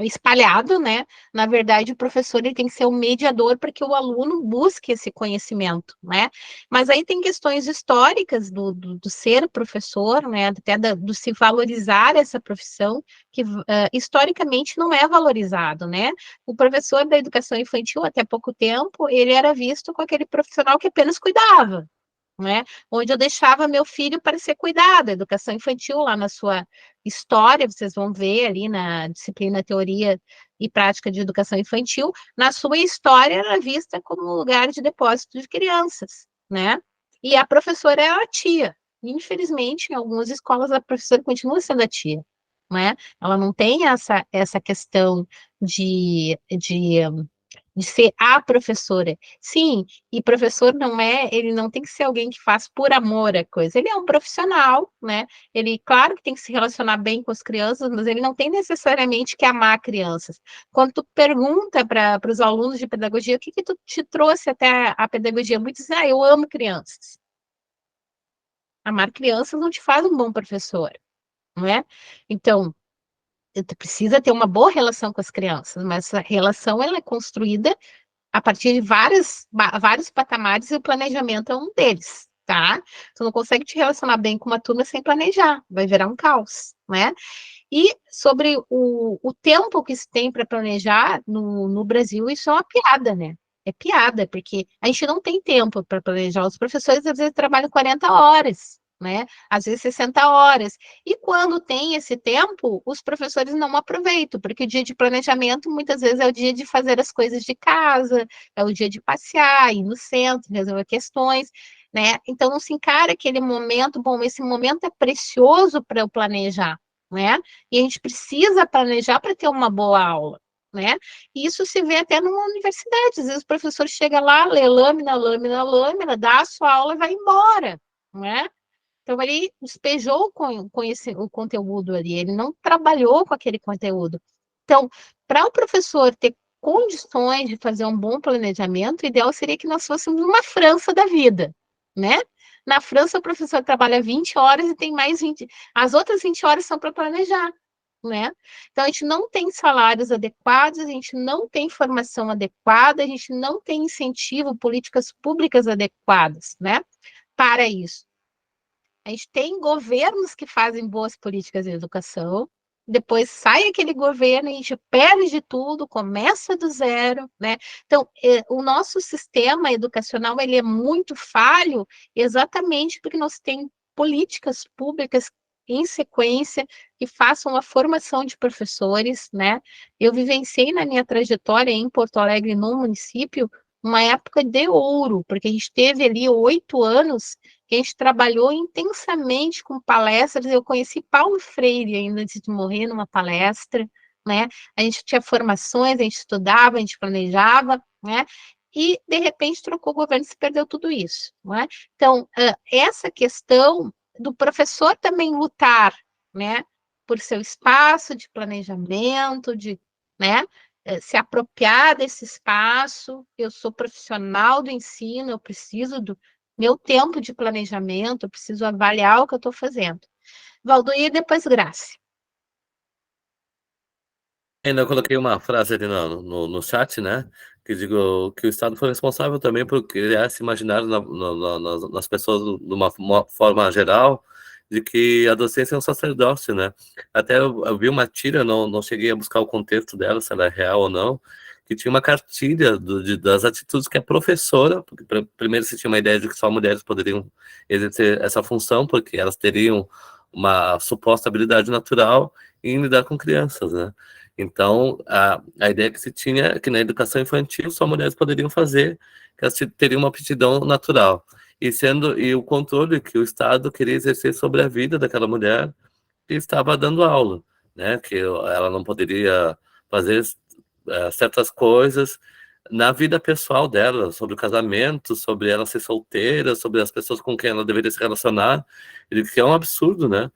espalhado, né? Na verdade, o professor ele tem que ser o mediador para que o aluno busque esse conhecimento, né? Mas aí tem questões históricas do ser professor, né? Até do se valorizar essa profissão, que historicamente não é valorizado, né? O professor da educação infantil, até pouco tempo, ele era visto como aquele profissional que apenas cuidava, né? Onde eu deixava meu filho para ser cuidado. A educação infantil, lá na sua história, vocês vão ver ali na disciplina Teoria e Prática de Educação Infantil, na sua história era vista como lugar de depósito de crianças, né? E a professora é a tia. Infelizmente, em algumas escolas, a professora continua sendo a tia, né? Ela não tem essa questão de de ser a professora. Sim, e professor ele não tem que ser alguém que faz por amor a coisa. Ele é um profissional, né? Ele, claro que tem que se relacionar bem com as crianças, mas ele não tem necessariamente que amar crianças. Quando tu pergunta para os alunos de pedagogia, o que tu te trouxe até a pedagogia? Muitos dizem, eu amo crianças. Amar crianças não te faz um bom professor, não é? Então, tu precisa ter uma boa relação com as crianças, mas essa relação ela é construída a partir de vários patamares e o planejamento é um deles, tá? Tu não consegue te relacionar bem com uma turma sem planejar, vai virar um caos, né? E sobre o tempo que se tem para planejar no Brasil, isso é uma piada, né? É piada, porque a gente não tem tempo para planejar. Os professores, às vezes, trabalham 40 horas, né? Às vezes 60 horas. E quando tem esse tempo, os professores não aproveitam, porque o dia de planejamento, muitas vezes, é o dia de fazer as coisas de casa, é o dia de passear, ir no centro, resolver questões, né? Então, não se encara aquele momento, bom, esse momento é precioso para eu planejar, né? E a gente precisa planejar para ter uma boa aula, né? E isso se vê até numa universidade. Às vezes o professor chega lá, lê lâmina, lâmina, lâmina, dá a sua aula e vai embora, né? Então ele despejou o conteúdo ali, ele não trabalhou com aquele conteúdo. Então, para o professor ter condições de fazer um bom planejamento, o ideal seria que nós fôssemos uma França da vida, né? Na França, o professor trabalha 20 horas e tem mais 20. As outras 20 horas são para planejar, né? Então, a gente não tem salários adequados, a gente não tem formação adequada, a gente não tem incentivo, políticas públicas adequadas, né? Para isso. A gente tem governos que fazem boas políticas de educação, depois sai aquele governo, a gente perde tudo, começa do zero, né? Então, o nosso sistema educacional, ele é muito falho exatamente porque nós temos políticas públicas em sequência que façam a formação de professores, né? Eu vivenciei na minha trajetória em Porto Alegre, no município, uma época de ouro, porque a gente teve ali 8 anos que a gente trabalhou intensamente com palestras. Eu conheci Paulo Freire ainda antes de morrer numa palestra, né? A gente tinha formações, a gente estudava, a gente planejava, né? E, de repente, trocou o governo e se perdeu tudo isso, não é? Então, essa questão do professor também lutar, né? Por seu espaço de planejamento, né? Se apropriar desse espaço. Eu sou profissional do ensino, eu preciso do meu tempo de planejamento, eu preciso avaliar o que eu estou fazendo. Valdoir, depois Grace. Ainda coloquei uma frase ali no chat, né? Que digo que o Estado foi responsável também por criar esse imaginário nas pessoas de uma forma geral, de que a docência é um sacerdócio, né? Até eu vi uma tira, não cheguei a buscar o contexto dela, se ela é real ou não, que tinha uma cartilha das atitudes que a professora, porque primeiro se tinha uma ideia de que só mulheres poderiam exercer essa função, porque elas teriam uma suposta habilidade natural em lidar com crianças, né? Então, a ideia que se tinha é que na educação infantil só mulheres poderiam fazer, que elas teriam uma aptidão natural. E o controle que o Estado queria exercer sobre a vida daquela mulher que estava dando aula, né? Que ela não poderia fazer certas coisas na vida pessoal dela, sobre o casamento, sobre ela ser solteira, sobre as pessoas com quem ela deveria se relacionar, que é um absurdo, né?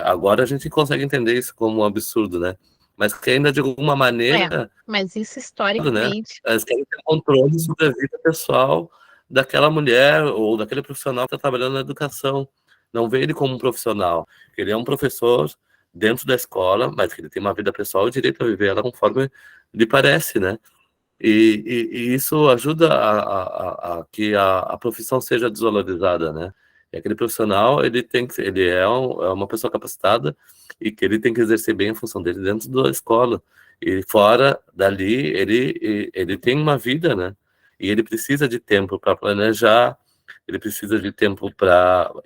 Agora a gente consegue entender isso como um absurdo, né? Mas que ainda de alguma maneira, mas isso né? historicamente. Elas querem ter controle sobre a vida pessoal daquela mulher ou daquele profissional que está trabalhando na educação. Não vê ele como um profissional, ele é um professor dentro da escola, mas que ele tem uma vida pessoal e o direito a viver ela conforme lhe parece, né? E isso ajuda a que a profissão seja desvalorizada, né? E aquele profissional, ele é uma pessoa capacitada e que ele tem que exercer bem a função dele dentro da escola. E fora dali, ele tem uma vida, né? E ele precisa de tempo para planejar, ele precisa de tempo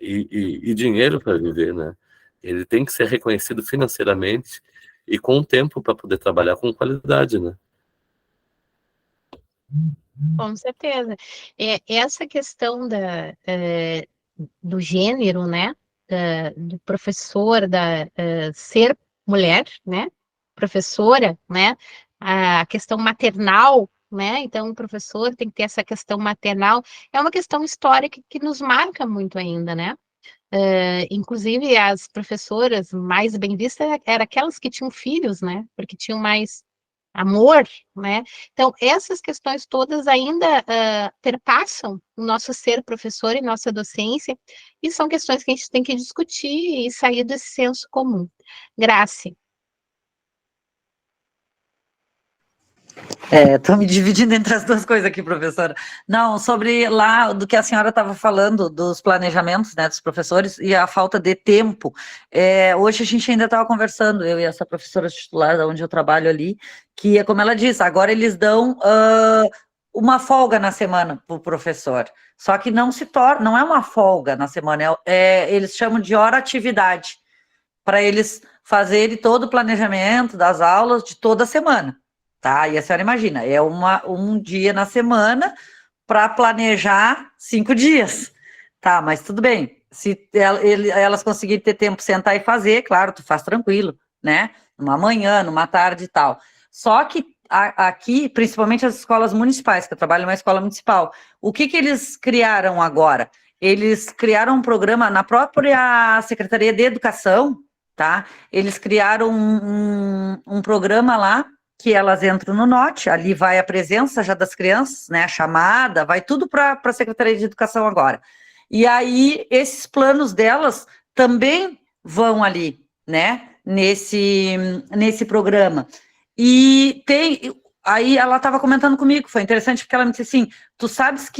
e dinheiro para viver, né? Ele tem que ser reconhecido financeiramente e com tempo para poder trabalhar com qualidade, né? Com certeza. Essa questão do gênero, né? Do professor, ser mulher, né? Professora, né? A questão maternal, né? Então, o professor tem que ter essa questão maternal. É uma questão histórica que nos marca muito ainda, né? Inclusive, as professoras mais bem vistas eram aquelas que tinham filhos, né? Porque tinham mais amor, né? Então, essas questões todas ainda perpassam o nosso ser professor e nossa docência, e são questões que a gente tem que discutir e sair desse senso comum. Grace. Estou me dividindo entre as duas coisas aqui, professora. Não, sobre lá do que a senhora estava falando, dos planejamentos, né, dos professores e a falta de tempo. Hoje a gente ainda estava conversando, eu e essa professora titular, da onde eu trabalho ali, que é como ela disse, agora eles dão uma folga na semana para o professor. Só que não se torna, não é uma folga na semana, eles chamam de hora atividade, para eles fazerem todo o planejamento das aulas de toda a semana. Tá? E a senhora imagina, é um dia na semana para planejar 5 dias. Tá, mas tudo bem. Se elas conseguirem ter tempo de sentar e fazer, claro, tu faz tranquilo, né? Numa manhã, numa tarde e tal. Só que aqui, principalmente as escolas municipais, que eu trabalho numa escola municipal, o que eles criaram agora? Eles criaram um programa na própria Secretaria de Educação, tá? Eles criaram um programa lá, que elas entram no NOT, ali vai a presença já das crianças, né, a chamada, vai tudo para a Secretaria de Educação agora. E aí, esses planos delas também vão ali, né, nesse programa. E aí ela estava comentando comigo, foi interessante, porque ela me disse assim, tu sabes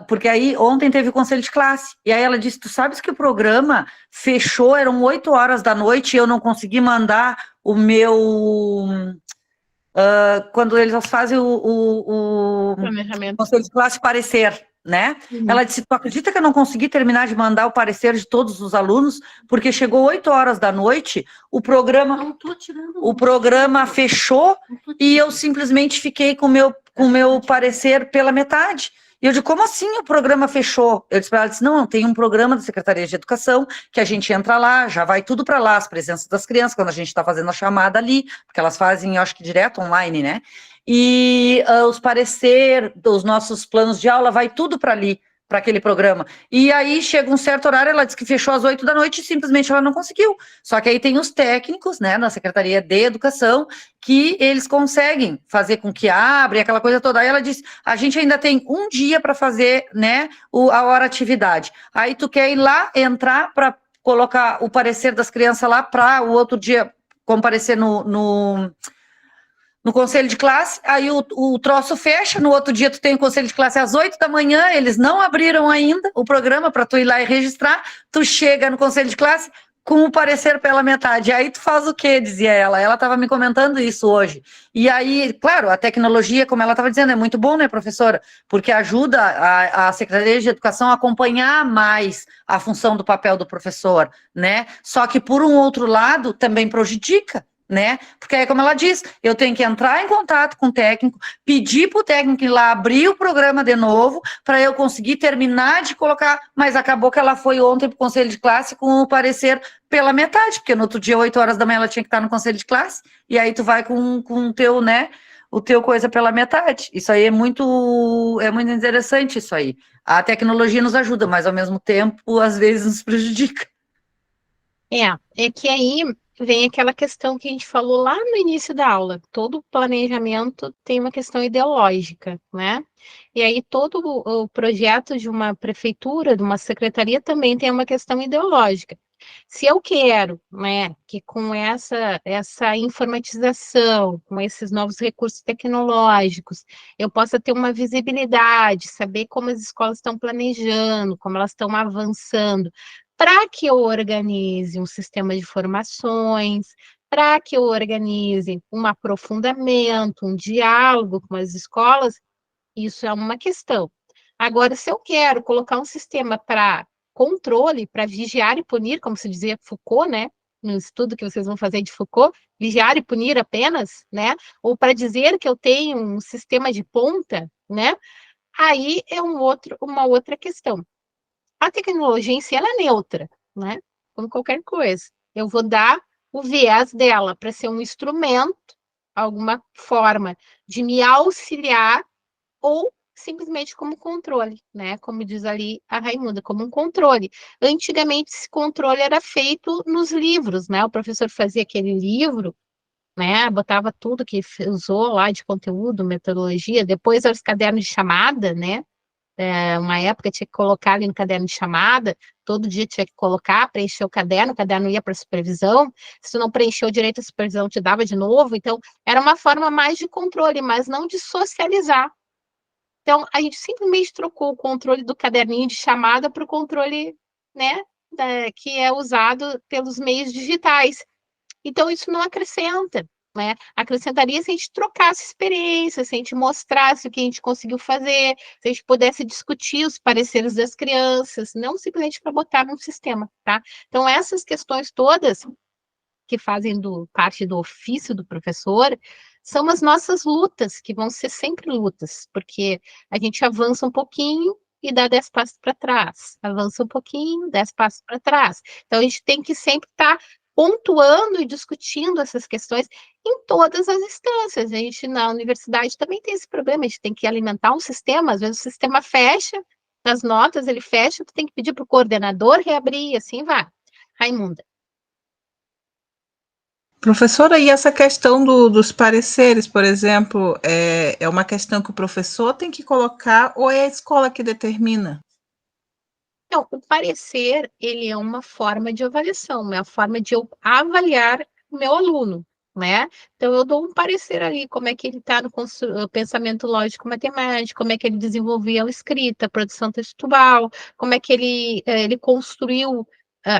porque aí ontem teve o conselho de classe, e aí ela disse, tu sabes que o programa fechou, eram 8 horas da noite, e eu não consegui mandar o meu... quando eles fazem o Planejamento. conselho de classe parecer, né? Uhum. Ela disse, tu acredita que eu não consegui terminar de mandar o parecer de todos os alunos, porque chegou 8 horas da noite, o programa fechou, e eu simplesmente fiquei com o meu parecer pela metade. E eu digo, como assim o programa fechou? Eu disse para ela, não, tem um programa da Secretaria de Educação, que a gente entra lá, já vai tudo para lá, as presenças das crianças, quando a gente está fazendo a chamada ali, porque elas fazem, eu acho que direto online, né? E os parecer dos nossos planos de aula, vai tudo para ali, para aquele programa. E aí chega um certo horário, ela disse que fechou às 8 da noite e simplesmente ela não conseguiu. Só que aí tem os técnicos, né, na Secretaria de Educação, que eles conseguem fazer com que abra aquela coisa toda. Aí ela disse, a gente ainda tem um dia para fazer, né, a hora atividade. Aí tu quer ir lá, entrar para colocar o parecer das crianças lá para o outro dia comparecer no conselho de classe, aí o troço fecha, no outro dia tu tem o conselho de classe às 8 da manhã, eles não abriram ainda o programa para tu ir lá e registrar, tu chega no conselho de classe com o parecer pela metade, aí tu faz o quê, dizia ela estava me comentando isso hoje, e aí, claro, a tecnologia, como ela estava dizendo, é muito bom, né, professora, porque ajuda a Secretaria de Educação a acompanhar mais a função do papel do professor, né, só que por um outro lado, também prejudica, né? Porque aí, como ela diz, eu tenho que entrar em contato com o técnico, pedir para o técnico ir lá abrir o programa de novo, para eu conseguir terminar de colocar, mas acabou que ela foi ontem para o conselho de classe com o parecer pela metade, porque no outro dia, 8 horas da manhã, ela tinha que estar no conselho de classe, e aí tu vai com o teu, né, o teu coisa pela metade. Isso aí é muito interessante, isso aí. A tecnologia nos ajuda, mas ao mesmo tempo, às vezes nos prejudica. É que aí vem aquela questão que a gente falou lá no início da aula. Todo planejamento tem uma questão ideológica, né? E aí todo o projeto de uma prefeitura, de uma secretaria, também tem uma questão ideológica. Se eu quero, né, que com essa informatização, com esses novos recursos tecnológicos, eu possa ter uma visibilidade, saber como as escolas estão planejando, como elas estão avançando, para que eu organize um sistema de formações, para que eu organize um aprofundamento, um diálogo com as escolas, isso é uma questão. Agora, se eu quero colocar um sistema para controle, para vigiar e punir, como se dizia Foucault, né? No estudo que vocês vão fazer de Foucault, vigiar e punir apenas, né? Ou para dizer que eu tenho um sistema de ponta, né? Aí é uma outra questão. A tecnologia em si ela é neutra, né? Como qualquer coisa. Eu vou dar o viés dela para ser um instrumento alguma forma de me auxiliar ou simplesmente como controle, né? Como diz ali a Raimunda, como um controle. Antigamente, esse controle era feito nos livros, né? O professor fazia aquele livro, né? Botava tudo que usou lá de conteúdo, metodologia, depois os cadernos de chamada, né? Uma época tinha que colocar ali no caderno de chamada, todo dia tinha que colocar, preencher o caderno ia para a supervisão, se tu não preencheu direito, a supervisão te dava de novo, então era uma forma mais de controle, mas não de socializar. Então, a gente simplesmente trocou o controle do caderninho de chamada para o controle, né, que é usado pelos meios digitais. Então, isso não acrescenta, né? Acrescentaria se a gente trocasse experiências, se a gente mostrasse o que a gente conseguiu fazer, se a gente pudesse discutir os pareceres das crianças, não simplesmente para botar num sistema, tá? Então, essas questões todas que fazem parte do ofício do professor são as nossas lutas, que vão ser sempre lutas, porque a gente avança um pouquinho e dá 10 passos para trás, avança um pouquinho, 10 passos para trás. Então, a gente tem que sempre estar pontuando e discutindo essas questões em todas as instâncias. A gente, na universidade, também tem esse problema, a gente tem que alimentar um sistema, às vezes o sistema fecha, as notas ele fecha, tu tem que pedir para o coordenador reabrir, e assim vai. Raimunda. Professora, e essa questão dos pareceres, por exemplo, é uma questão que o professor tem que colocar ou é a escola que determina? Então, o parecer, ele é uma forma de avaliação, é uma forma de eu avaliar o meu aluno, né? Então, eu dou um parecer ali, como é que ele está no pensamento lógico matemático, como é que ele desenvolveu a escrita, a produção textual, como é que ele construiu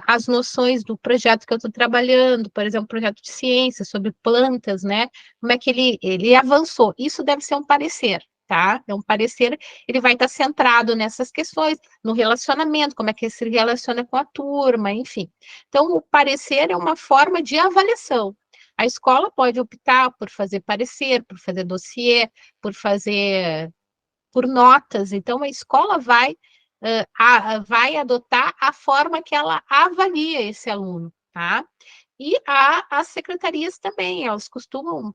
as noções do projeto que eu estou trabalhando, por exemplo, projeto de ciência sobre plantas, né? Como é que ele avançou. Isso deve ser um parecer, tá? É um parecer, ele vai estar centrado nessas questões, no relacionamento, como é que ele se relaciona com a turma, enfim. Então, o parecer é uma forma de avaliação. A escola pode optar por fazer parecer, por fazer dossiê, por notas. Então, a escola vai adotar a forma que ela avalia esse aluno, tá? E as secretarias também, elas costumam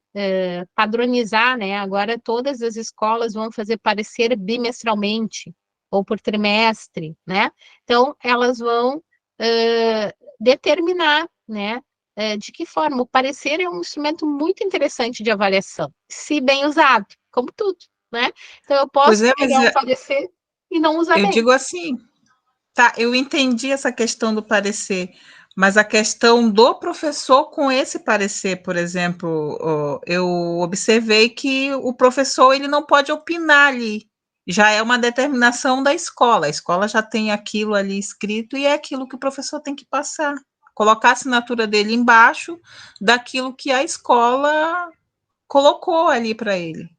padronizar, né? Agora todas as escolas vão fazer parecer bimestralmente ou por trimestre, né? Então, elas vão determinar, né? De que forma? O parecer é um instrumento muito interessante de avaliação, se bem usado, como tudo, né? Então, eu Pois posso é, mas pegar um parecer e não usar eu bem. digo assim, tá, eu entendi essa questão do parecer, mas a questão do professor com esse parecer, por exemplo, eu observei que o professor ele não pode opinar ali. Já é uma determinação da escola. A escola já tem aquilo ali escrito e é aquilo que o professor tem que passar. Colocar a assinatura dele embaixo daquilo que a escola colocou ali para ele.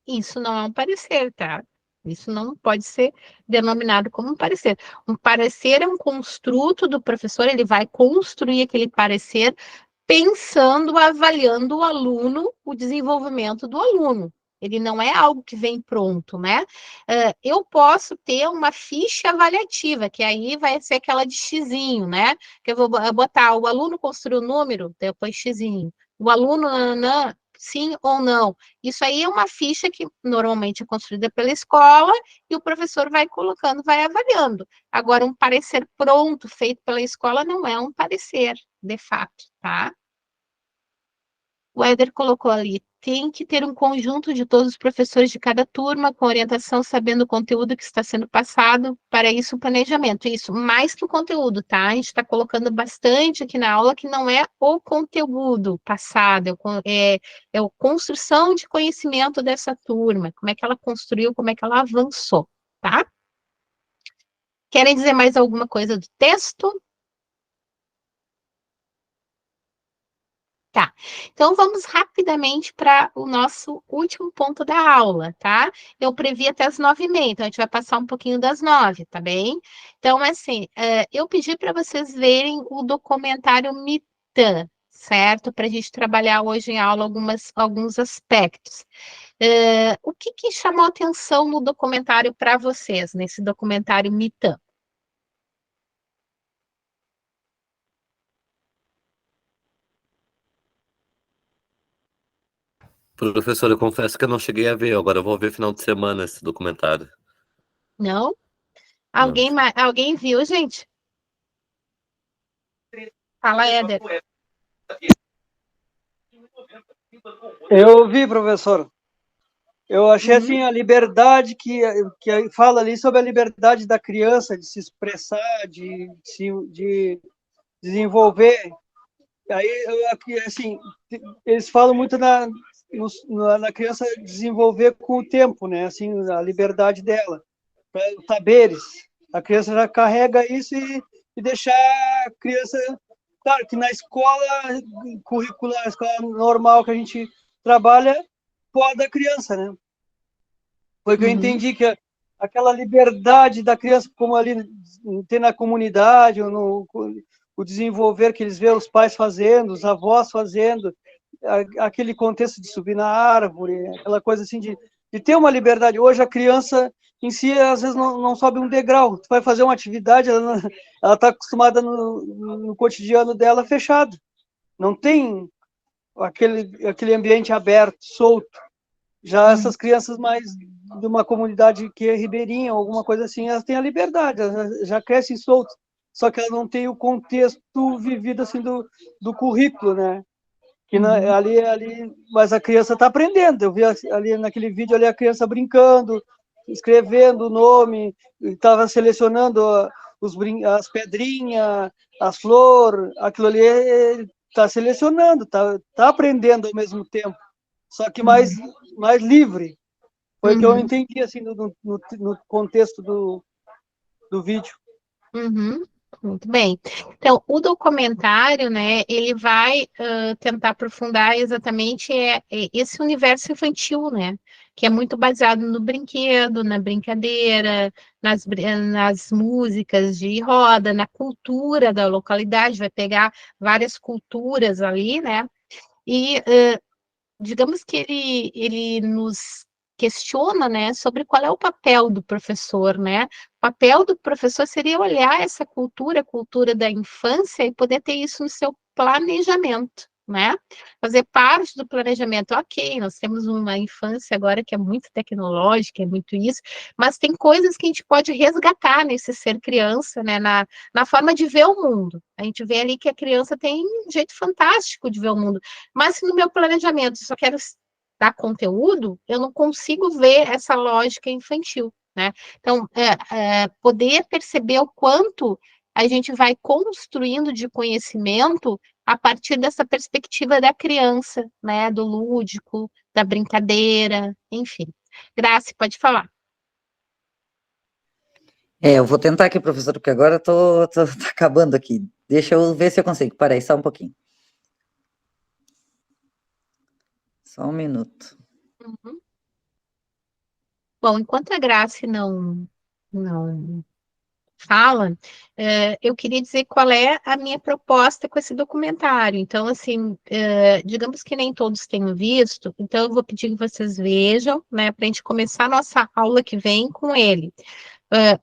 Isso não é um parecer, tá? Isso não pode ser denominado como um parecer. Um parecer é um construto do professor, ele vai construir aquele parecer pensando, avaliando o aluno, o desenvolvimento do aluno. Ele não é algo que vem pronto, né? Eu posso ter uma ficha avaliativa, que aí vai ser aquela de xizinho, né? Que eu vou botar o aluno construiu o número, depois xizinho. O aluno, sim ou não. Isso aí é uma ficha que normalmente é construída pela escola e o professor vai colocando, vai avaliando. Agora, um parecer pronto, feito pela escola, não é um parecer, de fato, tá? O Éder colocou ali, tem que ter um conjunto de todos os professores de cada turma, com orientação, sabendo o conteúdo que está sendo passado, para isso o planejamento. Isso, mais que o conteúdo, tá? A gente está colocando bastante aqui na aula que não é o conteúdo passado, é a construção de conhecimento dessa turma, como é que ela construiu, como é que ela avançou, tá? Querem dizer mais alguma coisa do texto? Tá, então vamos rapidamente para o nosso último ponto da aula, tá? Eu previ até as 9h30, então a gente vai passar um pouquinho das 9, tá bem? Então, assim, eu pedi para vocês verem o documentário Mitan, certo? Para a gente trabalhar hoje em aula alguns aspectos. O que chamou atenção no documentário para vocês, nesse documentário Mitan? Professor, eu confesso que eu não cheguei a ver, agora eu vou ver final de semana esse documentário. Não? Não. Alguém viu, gente? Fala, Éder. Eu vi, professor. Eu achei assim a liberdade que fala ali sobre a liberdade da criança de se expressar, de desenvolver. Aí, assim, eles falam muito na criança desenvolver com o tempo, né? Assim, a liberdade dela, os saberes. A criança já carrega isso e deixar a criança. Claro que na escola curricular, a escola normal que a gente trabalha, poda a criança, né? Foi que eu entendi que aquela liberdade da criança, como ali tem na comunidade, o desenvolver que eles veem os pais fazendo, os avós fazendo, aquele contexto de subir na árvore, aquela coisa assim de ter uma liberdade. Hoje a criança em si, às vezes, não sobe um degrau. Tu vai fazer uma atividade, ela está acostumada no cotidiano dela fechado. Não tem aquele ambiente aberto, solto. Já essas crianças mais de uma comunidade que é ribeirinha, alguma coisa assim, elas têm a liberdade, elas já crescem soltas, só que elas não têm o contexto vivido assim do currículo, né? Que ali, mas a criança está aprendendo. Eu vi ali naquele vídeo ali a criança brincando, escrevendo o nome, estava selecionando as pedrinhas, as flores, aquilo ali está selecionando, está aprendendo ao mesmo tempo, só que mais livre. Foi o que eu entendi assim no contexto do vídeo. Muito bem. Então, o documentário, né, ele vai tentar aprofundar exatamente esse universo infantil, né, que é muito baseado no brinquedo, na brincadeira, nas músicas de roda, na cultura da localidade, vai pegar várias culturas ali, né, e digamos que ele nos questiona, né, sobre qual é o papel do professor, né? O papel do professor seria olhar essa cultura, a cultura da infância, e poder ter isso no seu planejamento, né? Fazer parte do planejamento. Ok, nós temos uma infância agora que é muito tecnológica, é muito isso, mas tem coisas que a gente pode resgatar nesse ser criança, né? Na forma de ver o mundo. A gente vê ali que a criança tem um jeito fantástico de ver o mundo. Mas se no meu planejamento eu só quero dar conteúdo, eu não consigo ver essa lógica infantil, né? Então, poder perceber o quanto a gente vai construindo de conhecimento a partir dessa perspectiva da criança, né? Do lúdico, da brincadeira, enfim. Grace, pode falar. Eu vou tentar aqui, professor, porque agora tô acabando aqui. Deixa eu ver se eu consigo. Para aí, só um pouquinho. Só um minuto. Bom, enquanto a Grace não fala, eu queria dizer qual é a minha proposta com esse documentário. Então, assim, digamos que nem todos tenham visto, então eu vou pedir que vocês vejam, né, para a gente começar a nossa aula que vem com ele.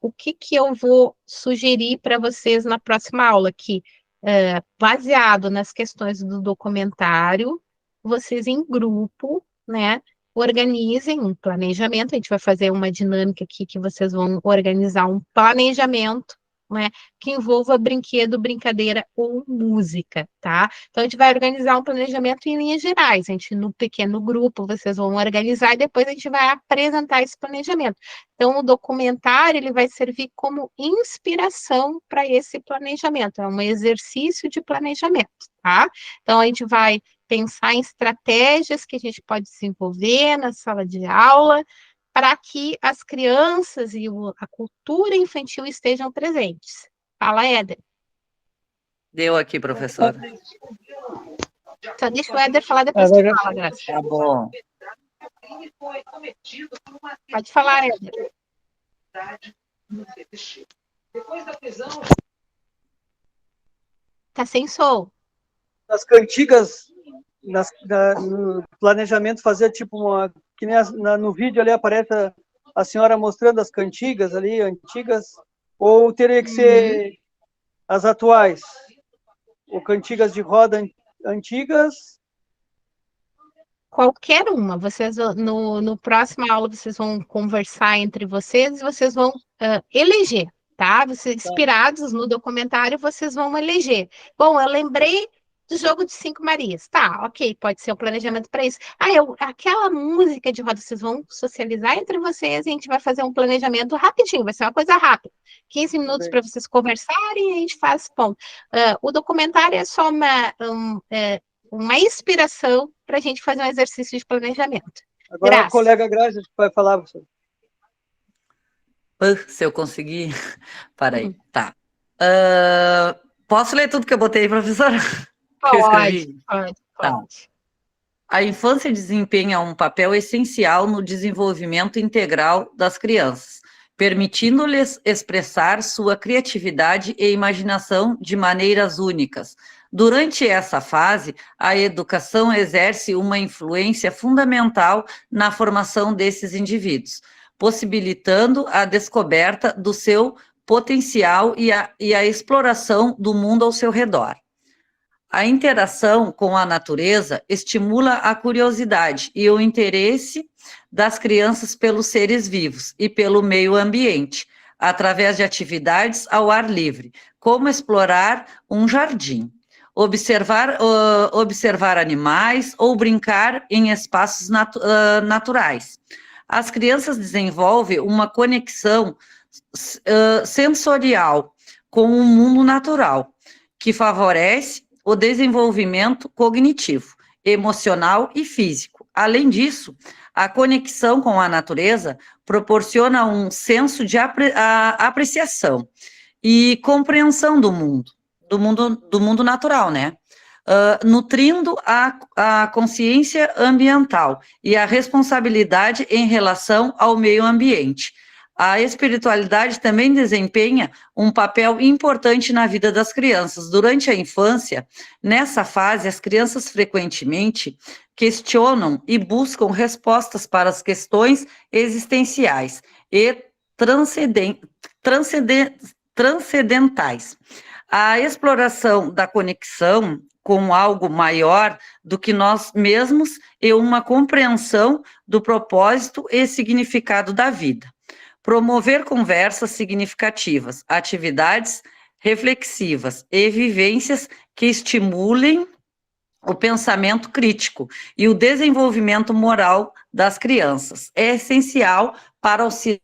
O que eu vou sugerir para vocês na próxima aula aqui? Baseado nas questões do documentário, vocês em grupo, né, organizem um planejamento. A gente vai fazer uma dinâmica aqui que vocês vão organizar um planejamento, né, que envolva brinquedo, brincadeira ou música, tá? Então, a gente vai organizar um planejamento em linhas gerais. A gente, no pequeno grupo, vocês vão organizar e depois a gente vai apresentar esse planejamento. Então, o documentário ele vai servir como inspiração para esse planejamento. É um exercício de planejamento, tá? Então, a gente vai pensar em estratégias que a gente pode desenvolver na sala de aula para que as crianças e a cultura infantil estejam presentes. Fala, Éder. Deu aqui, professora. Só deixa o Éder falar, depois tu fala, Graça. Tá bom. Pode falar, Éder. Tá sem som. Nas cantigas, no planejamento, fazer tipo que nem no vídeo ali aparece a senhora mostrando as cantigas ali, antigas, ou teria que ser as atuais? Ou cantigas de roda antigas, qualquer uma. Vocês no próxima aula vocês vão conversar entre vocês e vocês vão eleger, tá? Vocês, inspirados no documentário, vocês vão eleger. Bom, eu lembrei do jogo de 5 Marias. Tá, ok, pode ser um planejamento para isso. Aquela música de roda, vocês vão socializar entre vocês e a gente vai fazer um planejamento rapidinho, vai ser uma coisa rápida. 15 minutos para vocês conversarem e a gente faz ponto. O documentário é só uma inspiração para a gente fazer um exercício de planejamento. Agora Graça. a colega Graça vai falar, professor. Se eu conseguir... Peraí, tá. Posso ler tudo que eu botei, professora? Que eu escrevi? Pode. Tá. A infância desempenha um papel essencial no desenvolvimento integral das crianças, permitindo-lhes expressar sua criatividade e imaginação de maneiras únicas. Durante essa fase, a educação exerce uma influência fundamental na formação desses indivíduos, possibilitando a descoberta do seu potencial e a exploração do mundo ao seu redor. A interação com a natureza estimula a curiosidade e o interesse das crianças pelos seres vivos e pelo meio ambiente, através de atividades ao ar livre, como explorar um jardim, observar animais ou brincar em espaços naturais. As crianças desenvolvem uma conexão sensorial com o mundo natural, que favorece o desenvolvimento cognitivo, emocional e físico. Além disso, a conexão com a natureza proporciona um senso de apreciação e compreensão do mundo natural, né? Nutrindo a consciência ambiental e a responsabilidade em relação ao meio ambiente. A espiritualidade também desempenha um papel importante na vida das crianças. Durante a infância, nessa fase, as crianças frequentemente questionam e buscam respostas para as questões existenciais e transcendentais. A exploração da conexão com algo maior do que nós mesmos e uma compreensão do propósito e significado da vida. Promover conversas significativas, atividades reflexivas e vivências que estimulem o pensamento crítico e o desenvolvimento moral das crianças. É essencial para auxiliar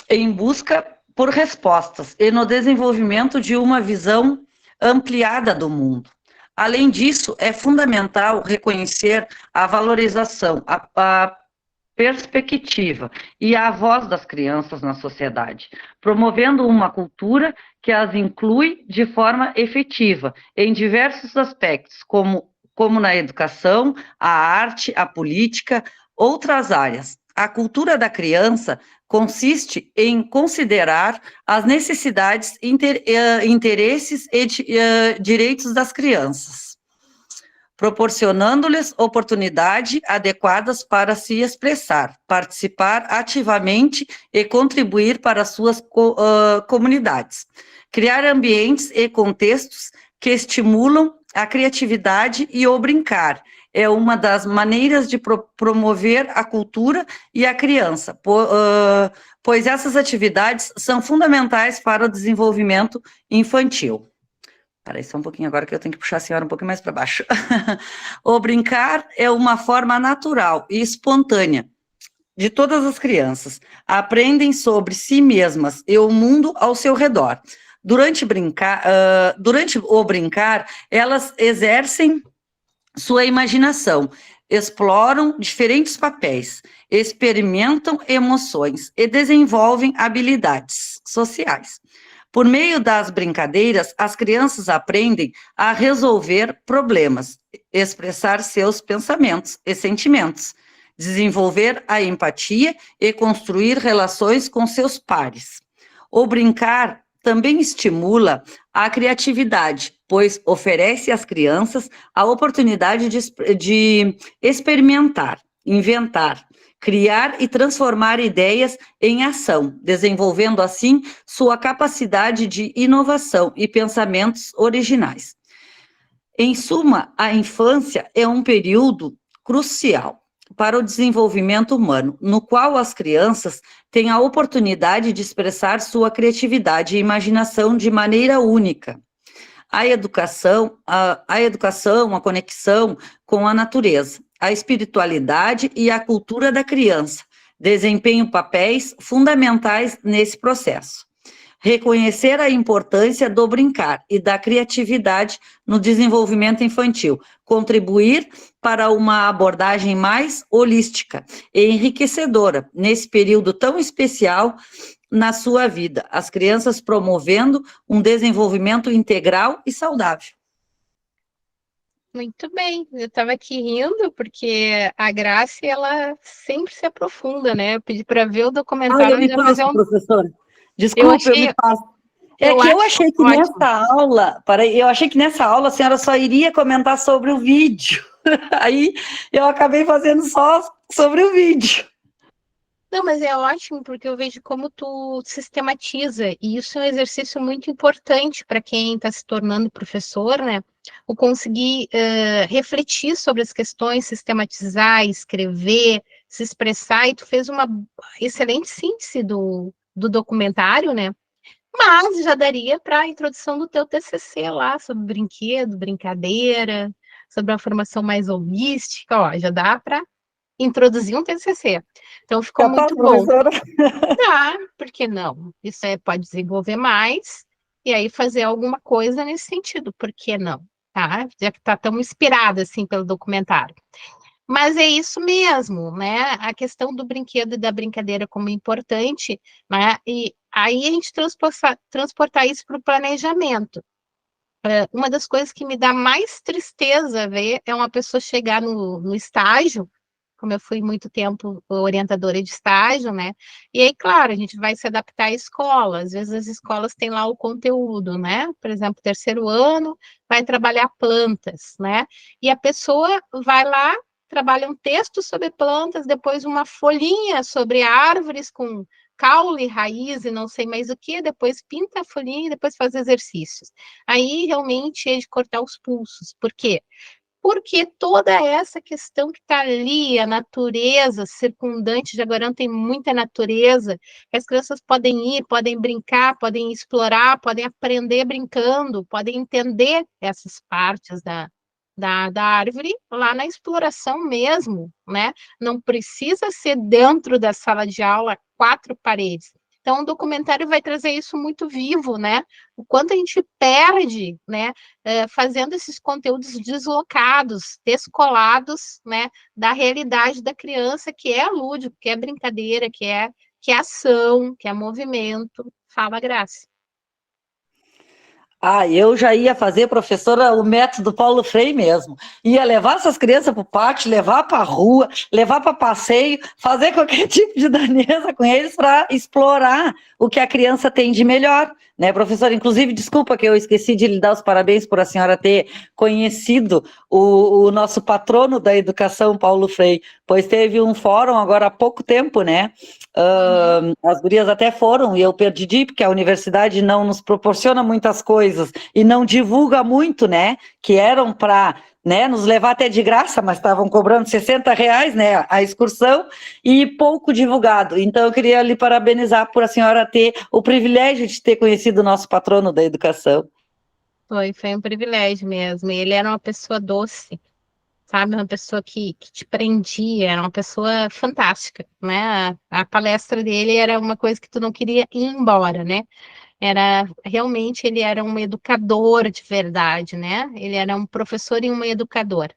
em busca por respostas e no desenvolvimento de uma visão ampliada do mundo. Além disso, é fundamental reconhecer a valorização, a perspectiva e a voz das crianças na sociedade, promovendo uma cultura que as inclui de forma efetiva em diversos aspectos, como na educação, a arte, a política, outras áreas. A cultura da criança consiste em considerar as necessidades, interesses e direitos das crianças, proporcionando-lhes oportunidades adequadas para se expressar, participar ativamente e contribuir para suas comunidades. Criar ambientes e contextos que estimulam a criatividade e o brincar é uma das maneiras de promover a cultura e a criança, pois essas atividades são fundamentais para o desenvolvimento infantil. Peraí só um pouquinho agora que eu tenho que puxar a senhora um pouquinho mais para baixo. O brincar é uma forma natural e espontânea de todas as crianças. Aprendem sobre si mesmas e o mundo ao seu redor. Durante o brincar, elas exercem sua imaginação, exploram diferentes papéis, experimentam emoções e desenvolvem habilidades sociais. Por meio das brincadeiras, as crianças aprendem a resolver problemas, expressar seus pensamentos e sentimentos, desenvolver a empatia e construir relações com seus pares. O brincar também estimula a criatividade, pois oferece às crianças a oportunidade de experimentar, inventar, criar e transformar ideias em ação, desenvolvendo assim sua capacidade de inovação e pensamentos originais. Em suma, a infância é um período crucial para o desenvolvimento humano, no qual as crianças têm a oportunidade de expressar sua criatividade e imaginação de maneira única. A educação, a conexão com a natureza, a espiritualidade e a cultura da criança desempenham papéis fundamentais nesse processo. Reconhecer a importância do brincar e da criatividade no desenvolvimento infantil, contribuir para uma abordagem mais holística e enriquecedora nesse período tão especial na sua vida, as crianças promovendo um desenvolvimento integral e saudável. Muito bem, eu estava aqui rindo porque a Grace, ela sempre se aprofunda, né? Eu pedi para ver o documentário. Eu me passo, professora. Desculpe, eu me passo. Eu achei que ótimo. nessa aula a senhora só iria comentar sobre o vídeo. Aí eu acabei fazendo só sobre o vídeo. Não, mas é ótimo, porque eu vejo como tu sistematiza, e isso é um exercício muito importante para quem está se tornando professor, né? O conseguir refletir sobre as questões, sistematizar, escrever, se expressar, e tu fez uma excelente síntese do documentário, né? Mas já daria para a introdução do teu TCC lá, sobre brinquedo, brincadeira, sobre a formação mais holística, ó, já dá para introduzir um TCC. Então, ficou muito bom. Tá, por que não? Isso pode desenvolver mais e aí fazer alguma coisa nesse sentido, por que não? Tá? Já que está tão inspirada, assim, pelo documentário. Mas é isso mesmo, né? A questão do brinquedo e da brincadeira como importante, né? E aí a gente transportar isso para o planejamento. Uma das coisas que me dá mais tristeza ver é uma pessoa chegar no estágio, como eu fui muito tempo orientadora de estágio, né? E aí, claro, a gente vai se adaptar à escola. Às vezes as escolas têm lá o conteúdo, né? Por exemplo, terceiro ano vai trabalhar plantas, né? E a pessoa vai lá, trabalha um texto sobre plantas, depois uma folhinha sobre árvores com caule, raiz e não sei mais o que, depois pinta a folhinha e depois faz exercícios. Aí realmente é de cortar os pulsos. Por quê? Porque toda essa questão que está ali, a natureza circundante, Jaguarão tem muita natureza, as crianças podem ir, podem brincar, podem explorar, podem aprender brincando, podem entender essas partes da árvore lá na exploração mesmo, né? Não precisa ser dentro da sala de aula, 4 paredes. Então, o documentário vai trazer isso muito vivo, né? O quanto a gente perde, né? Fazendo esses conteúdos deslocados, descolados, né? Da realidade da criança, que é lúdico, que é brincadeira, que é ação, que é movimento. Fala, Grace. Eu já ia fazer, professora, o método Paulo Freire mesmo. Ia levar essas crianças para o pátio, levar para a rua, levar para passeio, fazer qualquer tipo de daneza com eles para explorar o que a criança tem de melhor, né, professora? Inclusive, desculpa que eu esqueci de lhe dar os parabéns por a senhora ter conhecido o nosso patrono da educação, Paulo Freire, pois teve um fórum agora há pouco tempo, né? As gurias até foram e eu perdi, porque a universidade não nos proporciona muitas coisas e não divulga muito, né? Que eram para, né, nos levar até de graça, mas estavam cobrando R$60, né? A excursão e pouco divulgado. Então eu queria lhe parabenizar por a senhora ter o privilégio de ter conhecido o nosso patrono da educação. Foi um privilégio mesmo. Ele era uma pessoa doce, sabe? Uma pessoa que te prendia, era uma pessoa fantástica, né? A palestra dele era uma coisa que tu não queria ir embora, né? Realmente, ele era um educador de verdade, né? Ele era um professor e um educador.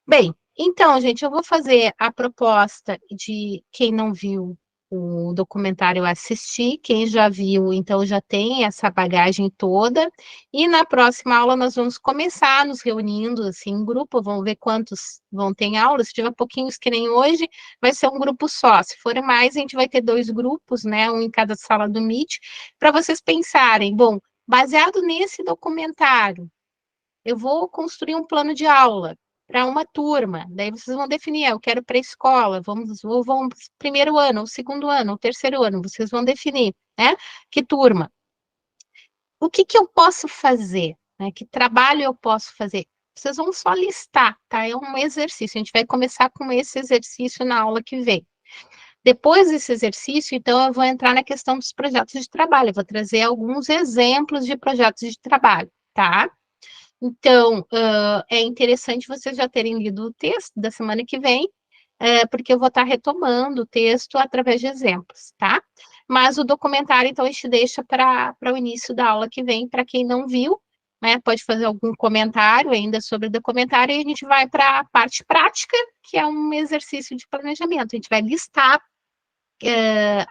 Bem, então, gente, eu vou fazer a proposta de quem não viu o documentário assistir, quem já viu, então já tem essa bagagem toda, e na próxima aula nós vamos começar nos reunindo, assim, em grupo, vamos ver quantos vão ter aula, se tiver pouquinhos que nem hoje, vai ser um grupo só, se for mais, a gente vai ter 2 grupos, né, um em cada sala do Meet, para vocês pensarem, bom, baseado nesse documentário, eu vou construir um plano de aula para uma turma, daí vocês vão definir, eu quero pré-escola, vamos primeiro ano, o segundo ano, o terceiro ano, vocês vão definir, né? Que turma? O que eu posso fazer? Né? Que trabalho eu posso fazer? Vocês vão só listar, tá? É um exercício. A gente vai começar com esse exercício na aula que vem. Depois desse exercício, então, eu vou entrar na questão dos projetos de trabalho. Eu vou trazer alguns exemplos de projetos de trabalho, tá? Então, é interessante vocês já terem lido o texto da semana que vem, porque eu vou estar retomando o texto através de exemplos, tá? Mas o documentário, então, a gente deixa para o início da aula que vem, para quem não viu, né? Pode fazer algum comentário ainda sobre o documentário, e a gente vai para a parte prática, que é um exercício de planejamento. A gente vai listar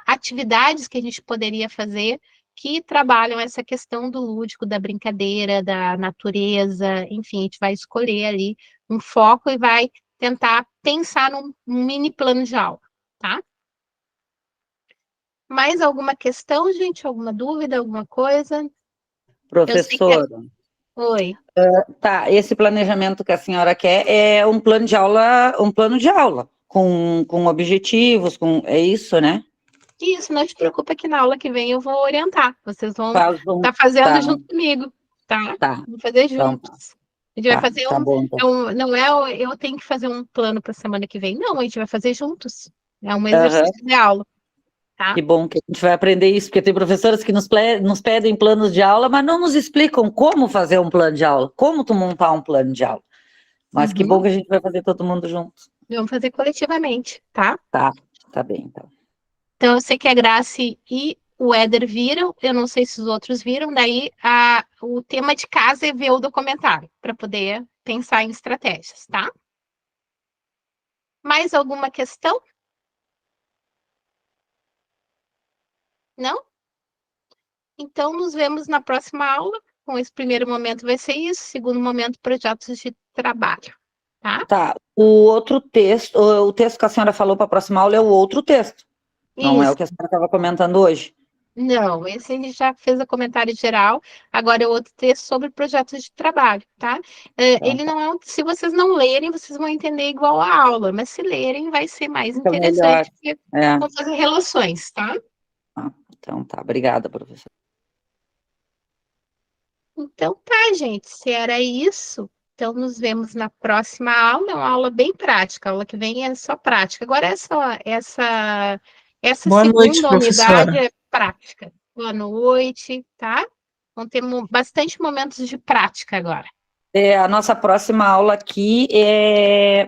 atividades que a gente poderia fazer que trabalham essa questão do lúdico, da brincadeira, da natureza, enfim, a gente vai escolher ali um foco e vai tentar pensar num mini plano de aula, tá? Mais alguma questão, gente? Alguma dúvida, alguma coisa? Professora, Oi. tá, esse planejamento que a senhora quer é um plano de aula com objetivos, é isso, né? Isso, não te preocupa que na aula que vem eu vou orientar. Vocês vão Tá, estar fazendo tá, junto comigo, tá? tá. Vamos fazer Então, juntos. A gente vai fazer tá bom, então. não é eu tenho que fazer um plano para a semana que vem, não, a gente vai fazer juntos. É um Aham. exercício de aula, tá? Que bom que a gente vai aprender isso, porque tem professoras que nos pedem planos de aula, mas não nos explicam como fazer um plano de aula, como tu montar um plano de aula. Mas que bom que a gente vai fazer todo mundo junto. Vamos fazer coletivamente, tá? Tá bem, então. Então, eu sei que a Grace e o Éder viram, eu não sei se os outros viram, daí o tema de casa é ver o documentário, para poder pensar em estratégias, tá? Mais alguma questão? Não? Então, nos vemos na próxima aula. Com esse primeiro momento vai ser isso, segundo momento, projetos de trabalho, tá? Tá, o texto que a senhora falou para a próxima aula é o outro texto, não é o Isso. que a senhora estava comentando hoje. Não, esse a gente já fez o comentário geral, agora é outro texto sobre projetos de trabalho, tá? Ele não é, se vocês não lerem, vocês vão entender igual a aula, mas se lerem vai ser mais Fica interessante, porque É. vão fazer relações, tá? Então tá, obrigada, professora. Então tá, gente, se era isso, então nos vemos na próxima aula, é uma aula bem prática, a aula que vem é só prática. Agora essa Boa noite, segunda professora. unidade é prática. Boa noite, tá? Vão ter bastante momentos de prática agora. A nossa próxima aula aqui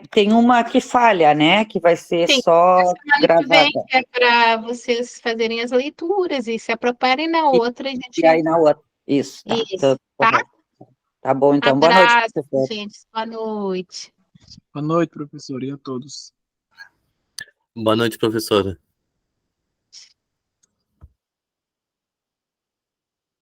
tem uma que falha, né? Que vai ser Sim, só semana gravada. que vem é para vocês fazerem as leituras e se apropriarem na outra, a gente... E aí na outra. Isso, tá. Isso, tá? Tá bom, então. Boa Abraço, noite, professora. gente. Boa noite. Boa noite, professor, e a todos. Boa noite, professora.